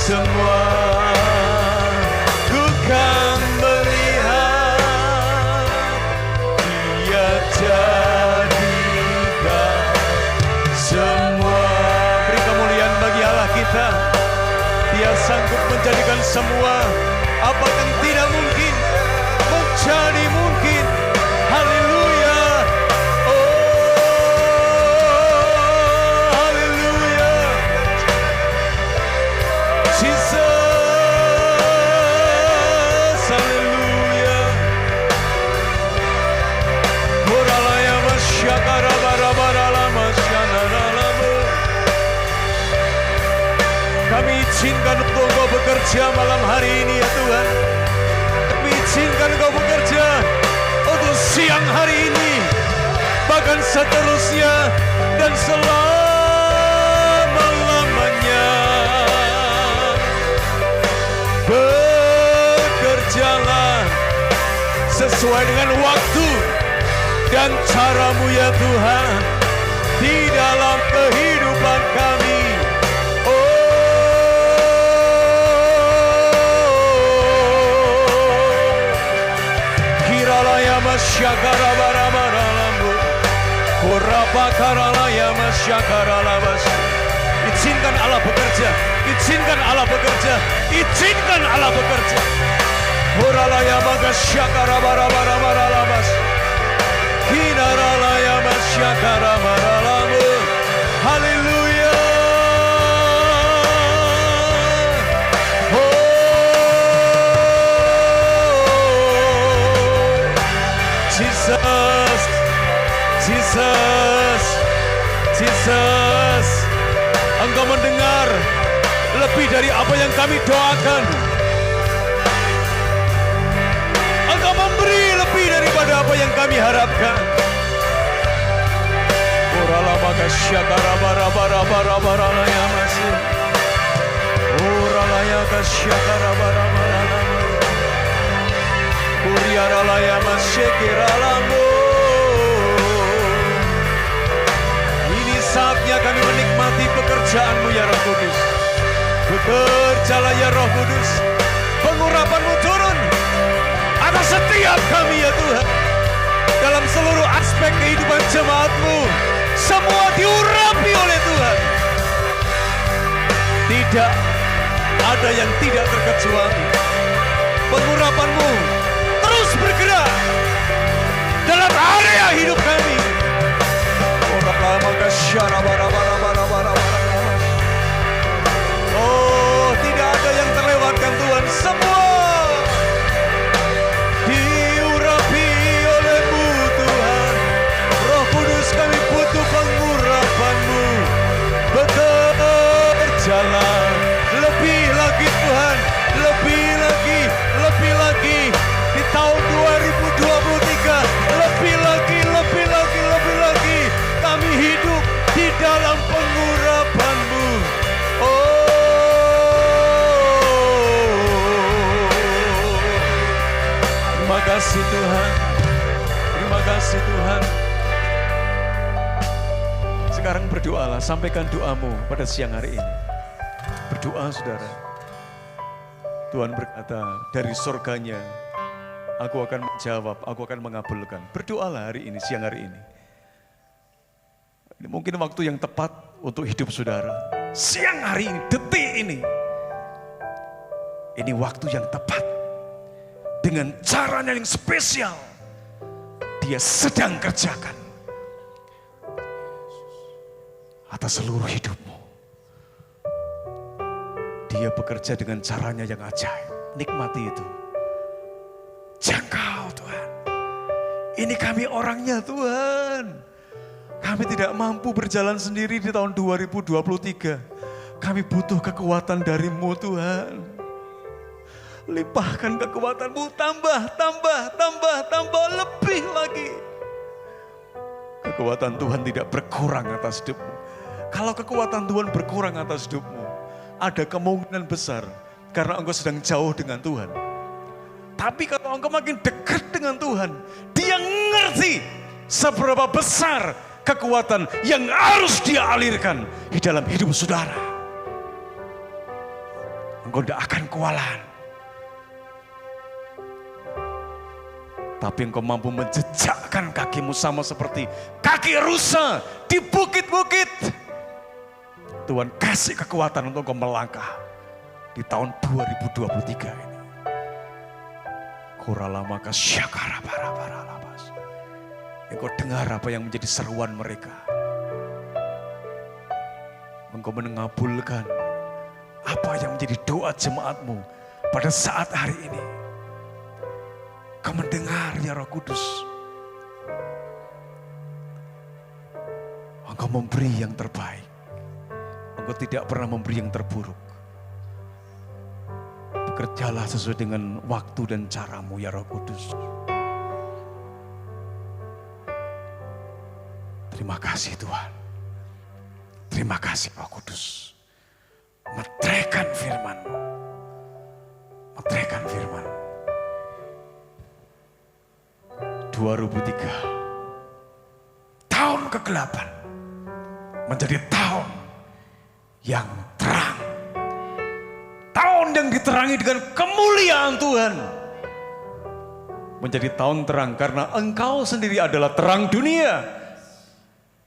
S4: semua ku kan melihat Dia jadikan semua. Beri kemuliaan bagi Allah kita. Dia sanggup menjadikan semua apa yang tidak mungkin menjadi mungkin. Haleluya. Kami izinkan untuk Engkau bekerja malam hari ini ya Tuhan. Kami izinkan Engkau bekerja untuk siang hari ini, bahkan seterusnya dan selama-lamanya. Bekerjalah sesuai dengan waktu dan cara-Mu ya Tuhan di dalam kehidupan kami. Masyakara bara lambu, korapa karalaya masyakara labas. Izinkan Allah bekerja, izinkan Allah bekerja, izinkan Allah bekerja. Koralaya masyakara bara labas, kinaralaya masyakara bara lambu. Haleluya. Jesus, Jesus, Jesus, Engkau mendengar lebih dari apa yang kami doakan. Engkau memberi lebih daripada apa yang kami harapkan. Orala maka syakara bara ya masih. Orala ya kasyakara bara Kuriaralaya masyekiralamu. Ini saatnya kami menikmati pekerjaan-Mu ya Roh Kudus. Bekerjalah ya Roh Kudus. Pengurapan-Mu turun atas setiap kami ya Tuhan. Dalam seluruh aspek kehidupan jemaat-Mu, semua diurapi oleh Tuhan. Tidak ada yang tidak terkecuali. Pengurapan-Mu terus bergerak dalam area hidup kami. Oh, tidak ada yang terlewatkan Tuhan. Semua diurapi oleh-Mu Tuhan. Roh Kudus, kami butuh pengurapan-Mu. Bekerjalah lebih lagi Tuhan, lebih lagi, lebih lagi. Di tahun 2023, lebih lagi, lebih lagi, lebih lagi. Kami hidup di dalam pengurapan-Mu. Terima kasih Tuhan. Terima kasih Tuhan. Sekarang berdoalah, sampaikan doamu pada siang hari ini. Berdoa saudara. Tuhan berkata dari surganya, Aku akan menjawab, aku akan mengabulkan. Berdoalah hari ini, siang hari ini. Ini mungkin waktu yang tepat untuk hidup saudara. Siang hari ini, detik ini. Ini waktu yang tepat. Dengan caranya yang spesial. Dia sedang kerjakan. Atas seluruh hidupmu. Dia bekerja dengan caranya yang ajaib. Nikmati itu. Jangkau Tuhan. Ini kami orangnya Tuhan. Kami tidak mampu berjalan sendiri di tahun 2023. Kami butuh kekuatan dari-Mu Tuhan. Limpahkan kekuatan-Mu, tambah, lebih lagi. Kekuatan Tuhan tidak berkurang atas hidupmu. Kalau kekuatan Tuhan berkurang atas hidupmu, ada kemungkinan besar karena engkau sedang jauh dengan Tuhan. Tapi kalau engkau makin dekat dengan Tuhan, Dia ngerti seberapa besar kekuatan yang harus Dia alirkan di dalam hidup saudara. Engkau tidak akan kewalahan. Tapi engkau mampu menjejakkan kakimu sama seperti kaki rusa di bukit-bukit. Tuhan kasih kekuatan untuk engkau melangkah di tahun 2023 ini. Koralamaka syakara para labas. Engkau dengar apa yang menjadi seruan mereka. Engkau mengabulkan apa yang menjadi doa jemaatmu pada saat hari ini. Kau mendengar ya Roh Kudus. Engkau memberi yang terbaik. Engkau tidak pernah memberi yang terburuk. Bekerjalah sesuai dengan waktu dan caramu ya Roh Kudus. Terima kasih Tuhan. Terima kasih Roh Kudus. Meteraikan firman-Mu. Meteraikan firman. 2003. Tahun ke-8 menjadi tahun yang terang. Tahun yang diterangi dengan kemuliaan Tuhan. Menjadi tahun terang karena Engkau sendiri adalah terang dunia.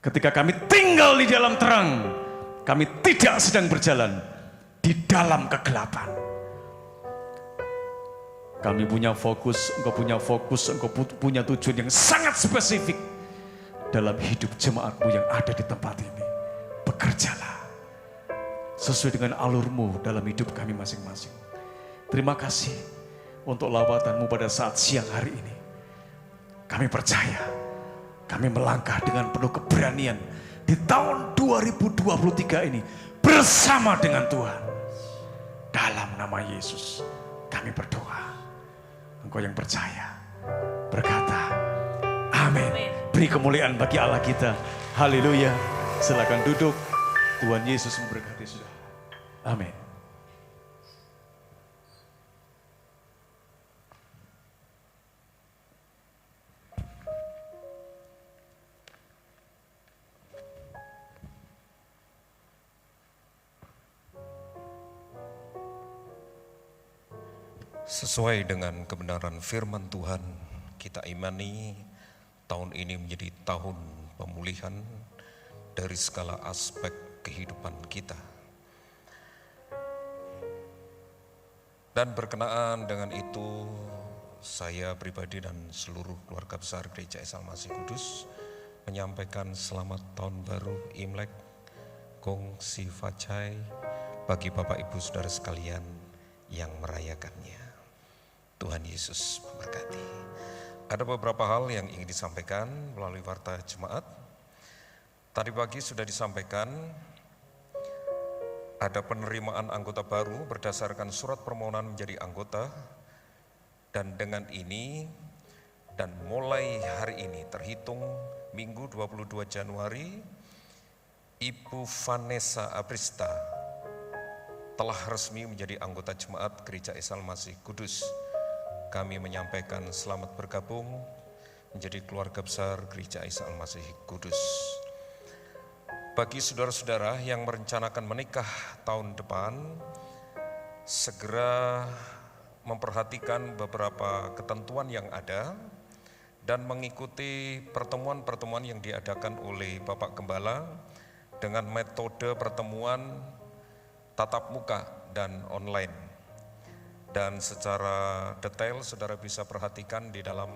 S4: Ketika kami tinggal di dalam terang, kami tidak sedang berjalan di dalam kegelapan. Kami punya fokus, Engkau punya fokus, Engkau punya tujuan yang sangat spesifik dalam hidup jemaat-Mu yang ada di tempat ini. Bekerjalah sesuai dengan alur-Mu dalam hidup kami masing-masing. Terima kasih untuk lawatan-Mu pada saat siang hari ini. Kami percaya, kami melangkah dengan penuh keberanian di tahun 2023 ini bersama dengan Tuhan. Dalam nama Yesus kami berdoa. Engkau yang percaya berkata amin. Beri kemuliaan bagi Allah kita. Haleluya. Silakan duduk. Tuhan Yesus memberkati saudara. Amin.
S5: Sesuai dengan kebenaran firman Tuhan, kita imani tahun ini menjadi tahun pemulihan dari segala aspek kehidupan kita. Dan berkenaan dengan itu, saya pribadi dan seluruh keluarga besar Gereja Esa Almasih Kudus menyampaikan selamat tahun baru Imlek, Gong Si Facai bagi Bapak Ibu Saudara sekalian yang merayakannya. Tuhan Yesus memberkati. Ada beberapa hal yang ingin disampaikan melalui warta jemaat. Tadi pagi sudah disampaikan ada penerimaan anggota baru berdasarkan surat permohonan menjadi anggota. Dan dengan ini dan mulai hari ini terhitung Minggu 22 Januari, Ibu Vanessa Aprista telah resmi menjadi anggota jemaat Gereja Esa Almasih Kudus. Kami menyampaikan selamat bergabung menjadi keluarga besar Gereja Esa Almasih Kudus. Bagi saudara-saudara yang merencanakan menikah tahun depan, segera memperhatikan beberapa ketentuan yang ada dan mengikuti pertemuan-pertemuan yang diadakan oleh Bapak Gembala dengan metode pertemuan tatap muka dan online. Dan secara detail saudara bisa perhatikan di dalam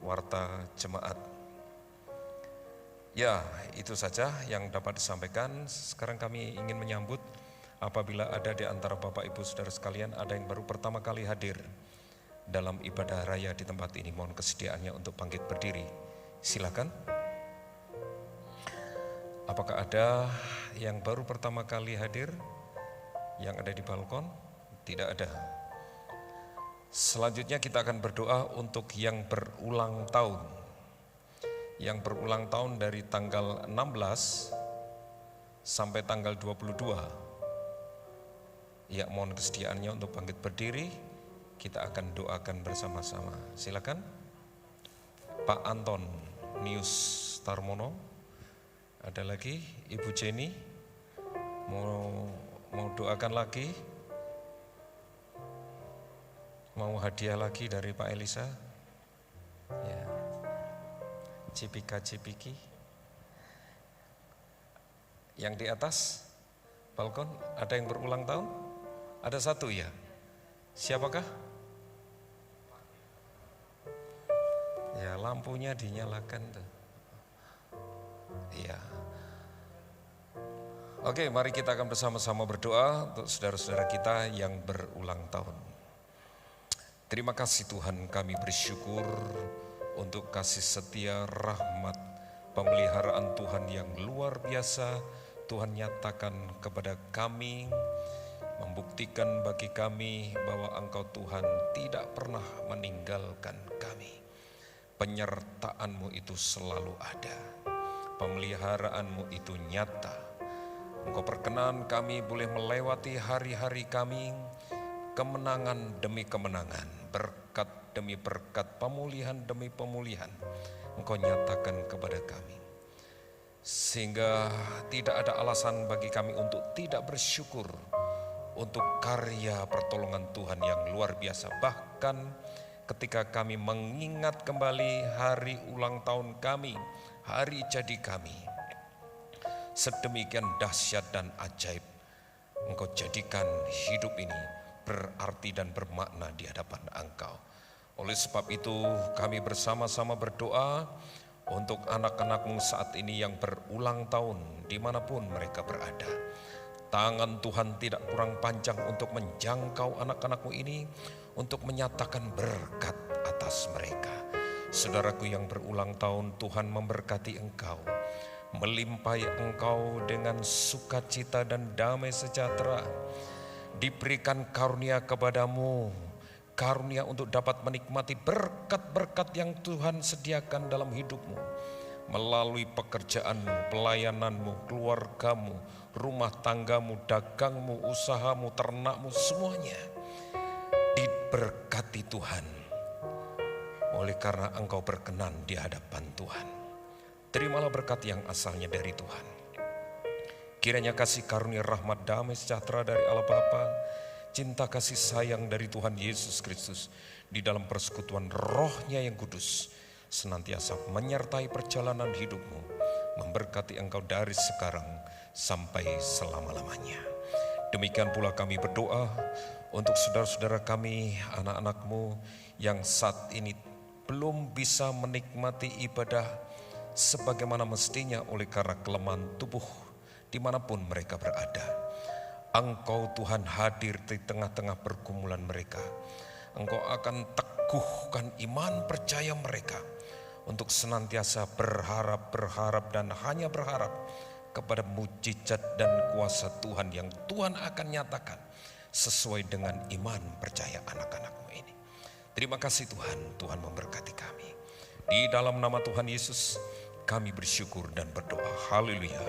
S5: warta jemaat. Ya, itu saja yang dapat disampaikan. Sekarang kami ingin menyambut apabila ada di antara Bapak Ibu Saudara sekalian ada yang baru pertama kali hadir dalam ibadah raya di tempat ini. Mohon kesediaannya untuk bangkit berdiri. Silakan. Apakah ada yang baru pertama kali hadir yang ada di balkon? Tidak ada. Selanjutnya kita akan berdoa untuk yang berulang tahun. Yang berulang tahun dari tanggal 16 sampai tanggal 22. Ya, mohon kesediaannya untuk bangkit berdiri. Kita akan doakan bersama-sama. Silakan. Pak Anton Nius Tarmono. Ada lagi Ibu Jenny. Mau doakan lagi. Mau hadiah lagi dari Pak Elisa? Ya. Cipika-cipiki. Yang di atas balkon ada yang berulang tahun? Ada satu ya? Siapakah? Ya, lampunya dinyalakan tuh. Iya. Oke, mari kita akan bersama-sama berdoa untuk saudara-saudara kita yang berulang tahun. Terima kasih Tuhan, kami bersyukur untuk kasih setia, rahmat, pemeliharaan Tuhan yang luar biasa. Tuhan nyatakan kepada kami, membuktikan bagi kami bahwa Engkau Tuhan tidak pernah meninggalkan kami. Penyertaan-Mu itu selalu ada, pemeliharaanmu itu nyata. Engkau perkenan kami boleh melewati hari-hari kami, kemenangan demi kemenangan, berkat demi berkat, pemulihan demi pemulihan. Engkau nyatakan kepada kami, sehingga tidak ada alasan bagi kami untuk tidak bersyukur untuk karya pertolongan Tuhan yang luar biasa. Bahkan ketika kami mengingat kembali hari ulang tahun kami, hari jadi kami, sedemikian dahsyat dan ajaib Engkau jadikan hidup ini berarti dan bermakna di hadapan Engkau. Oleh sebab itu kami bersama-sama berdoa untuk anak-anak-Mu saat ini yang berulang tahun dimanapun mereka berada. Tangan Tuhan tidak kurang panjang untuk menjangkau anak-anak-Mu ini, untuk menyatakan berkat atas mereka. Saudaraku yang berulang tahun, Tuhan memberkati engkau, melimpahi engkau dengan sukacita dan damai sejahtera. Diberikan karunia kepadamu, karunia untuk dapat menikmati berkat-berkat yang Tuhan sediakan dalam hidupmu, melalui pekerjaanmu, pelayananmu, keluargamu, rumah tanggamu, dagangmu, usahamu, ternakmu, semuanya diberkati Tuhan, oleh karena engkau berkenan di hadapan Tuhan. Terimalah berkat yang asalnya dari Tuhan. Kiranya kasih karunia, rahmat, damai sejahtera dari Allah Bapa, cinta kasih sayang dari Tuhan Yesus Kristus di dalam persekutuan Roh-Nya yang kudus senantiasa menyertai perjalanan hidupmu, memberkati engkau dari sekarang sampai selama-lamanya. Demikian pula kami berdoa untuk saudara-saudara kami, anak-anak-Mu yang saat ini belum bisa menikmati ibadah sebagaimana mestinya oleh karena kelemahan tubuh dimanapun mereka berada. Engkau Tuhan hadir di tengah-tengah pergumulan mereka. Engkau akan teguhkan iman percaya mereka untuk senantiasa berharap dan hanya berharap kepada mujizat dan kuasa Tuhan yang Tuhan akan nyatakan sesuai dengan iman percaya anak-anak-Mu ini. Terima kasih Tuhan, Tuhan memberkati kami. Di dalam nama Tuhan Yesus kami bersyukur dan berdoa. Haleluya.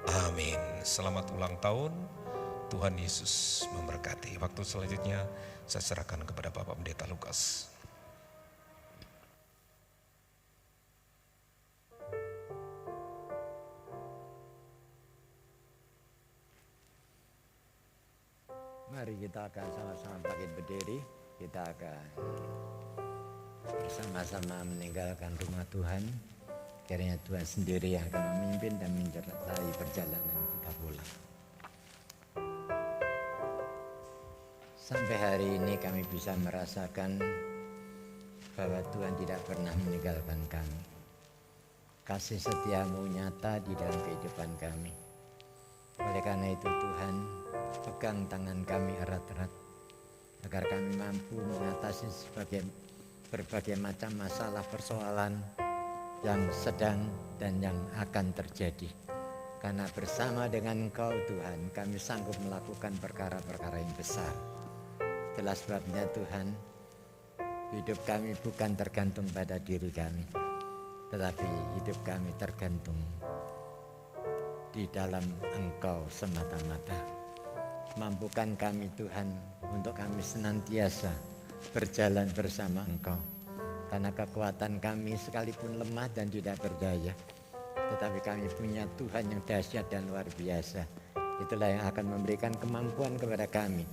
S5: Amin. Selamat ulang tahun. Tuhan Yesus memberkati. Waktu selanjutnya saya serahkan kepada Bapak Pendeta Lukas.
S2: Mari kita akan sama-sama bangkit berdiri. Kita akan bersama-sama meninggalkan rumah Tuhan. Kiranya Tuhan sendiri yang akan memimpin dan menyertai perjalanan kita pulang. Sampai hari ini kami bisa merasakan bahwa Tuhan tidak pernah meninggalkan kami. Kasih setia-Mu nyata di dalam kehidupan kami. Oleh karena itu Tuhan, pegang tangan kami erat-erat agar kami mampu mengatasi berbagai macam masalah persoalan yang sedang dan yang akan terjadi. Karena bersama dengan Engkau Tuhan, kami sanggup melakukan perkara-perkara yang besar. Itulah sebabnya Tuhan, hidup kami bukan tergantung pada diri kami, tetapi hidup kami tergantung di dalam Engkau semata-mata. Mampukan kami Tuhan untuk kami senantiasa berjalan bersama Engkau. Karena kekuatan kami sekalipun lemah dan tidak berdaya, tetapi kami punya Tuhan yang dahsyat dan luar biasa, Itulah yang akan memberikan kemampuan kepada kami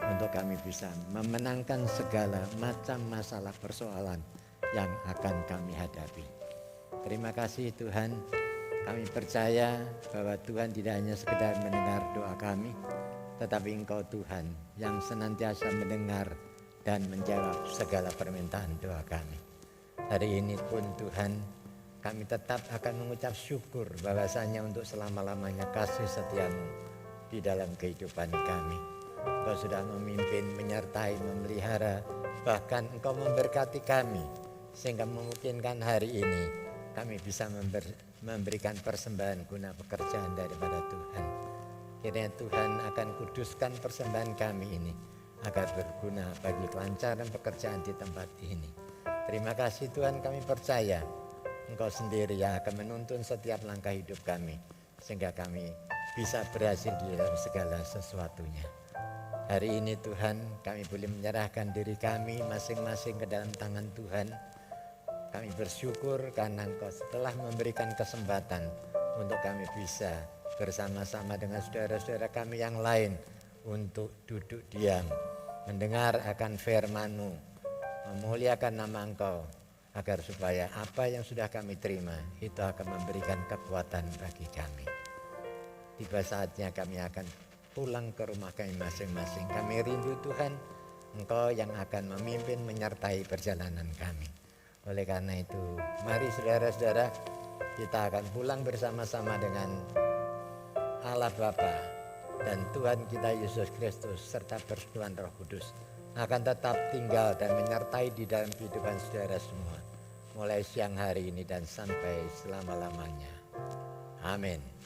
S2: untuk kami bisa memenangkan segala macam masalah persoalan yang akan kami hadapi. Terima kasih Tuhan, kami percaya bahwa Tuhan tidak hanya sekedar mendengar doa kami, tetapi Engkau Tuhan yang senantiasa mendengar dan menjawab segala permintaan doa kami. Hari ini pun Tuhan, kami tetap akan mengucap syukur bahwasanya untuk selama-lamanya kasih setiamu di dalam kehidupan kami. Engkau sudah memimpin, menyertai, memelihara, bahkan Engkau memberkati kami, sehingga memungkinkan hari ini kami bisa memberikan persembahan guna pekerjaan daripada Tuhan. Kiranya Tuhan akan kuduskan persembahan kami ini, agar berguna bagi kelancaran pekerjaan di tempat ini. Terima kasih Tuhan, kami percaya Engkau sendiri yang akan menuntun setiap langkah hidup kami, sehingga kami bisa berhasil di dalam segala sesuatunya. Hari ini Tuhan, kami boleh menyerahkan diri kami masing-masing ke dalam tangan Tuhan. Kami bersyukur karena Engkau telah memberikan kesempatan untuk kami bisa bersama-sama dengan saudara-saudara kami yang lain untuk duduk diam, mendengar akan firman-Mu, memuliakan nama Engkau, agar supaya apa yang sudah kami terima itu akan memberikan kekuatan bagi kami. Tiba saatnya kami akan pulang ke rumah kami masing-masing. Kami rindu Tuhan, Engkau yang akan memimpin menyertai perjalanan kami. Oleh karena itu, mari saudara-saudara, kita akan pulang bersama-sama dengan Allah Bapa dan Tuhan kita Yesus Kristus serta persekutuan Roh Kudus akan tetap tinggal dan menyertai di dalam kehidupan saudara semua, mulai siang hari ini dan sampai selama-lamanya. Amin.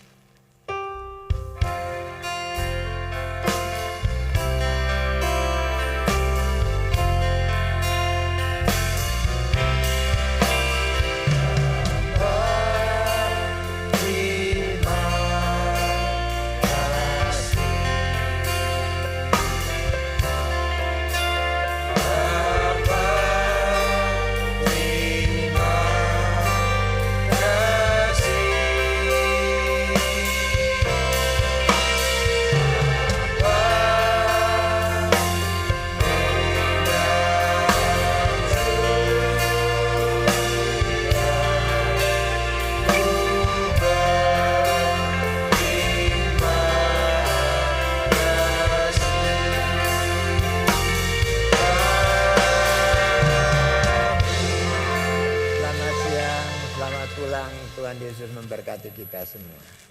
S2: Tuhan Yesus memberkati kita semua.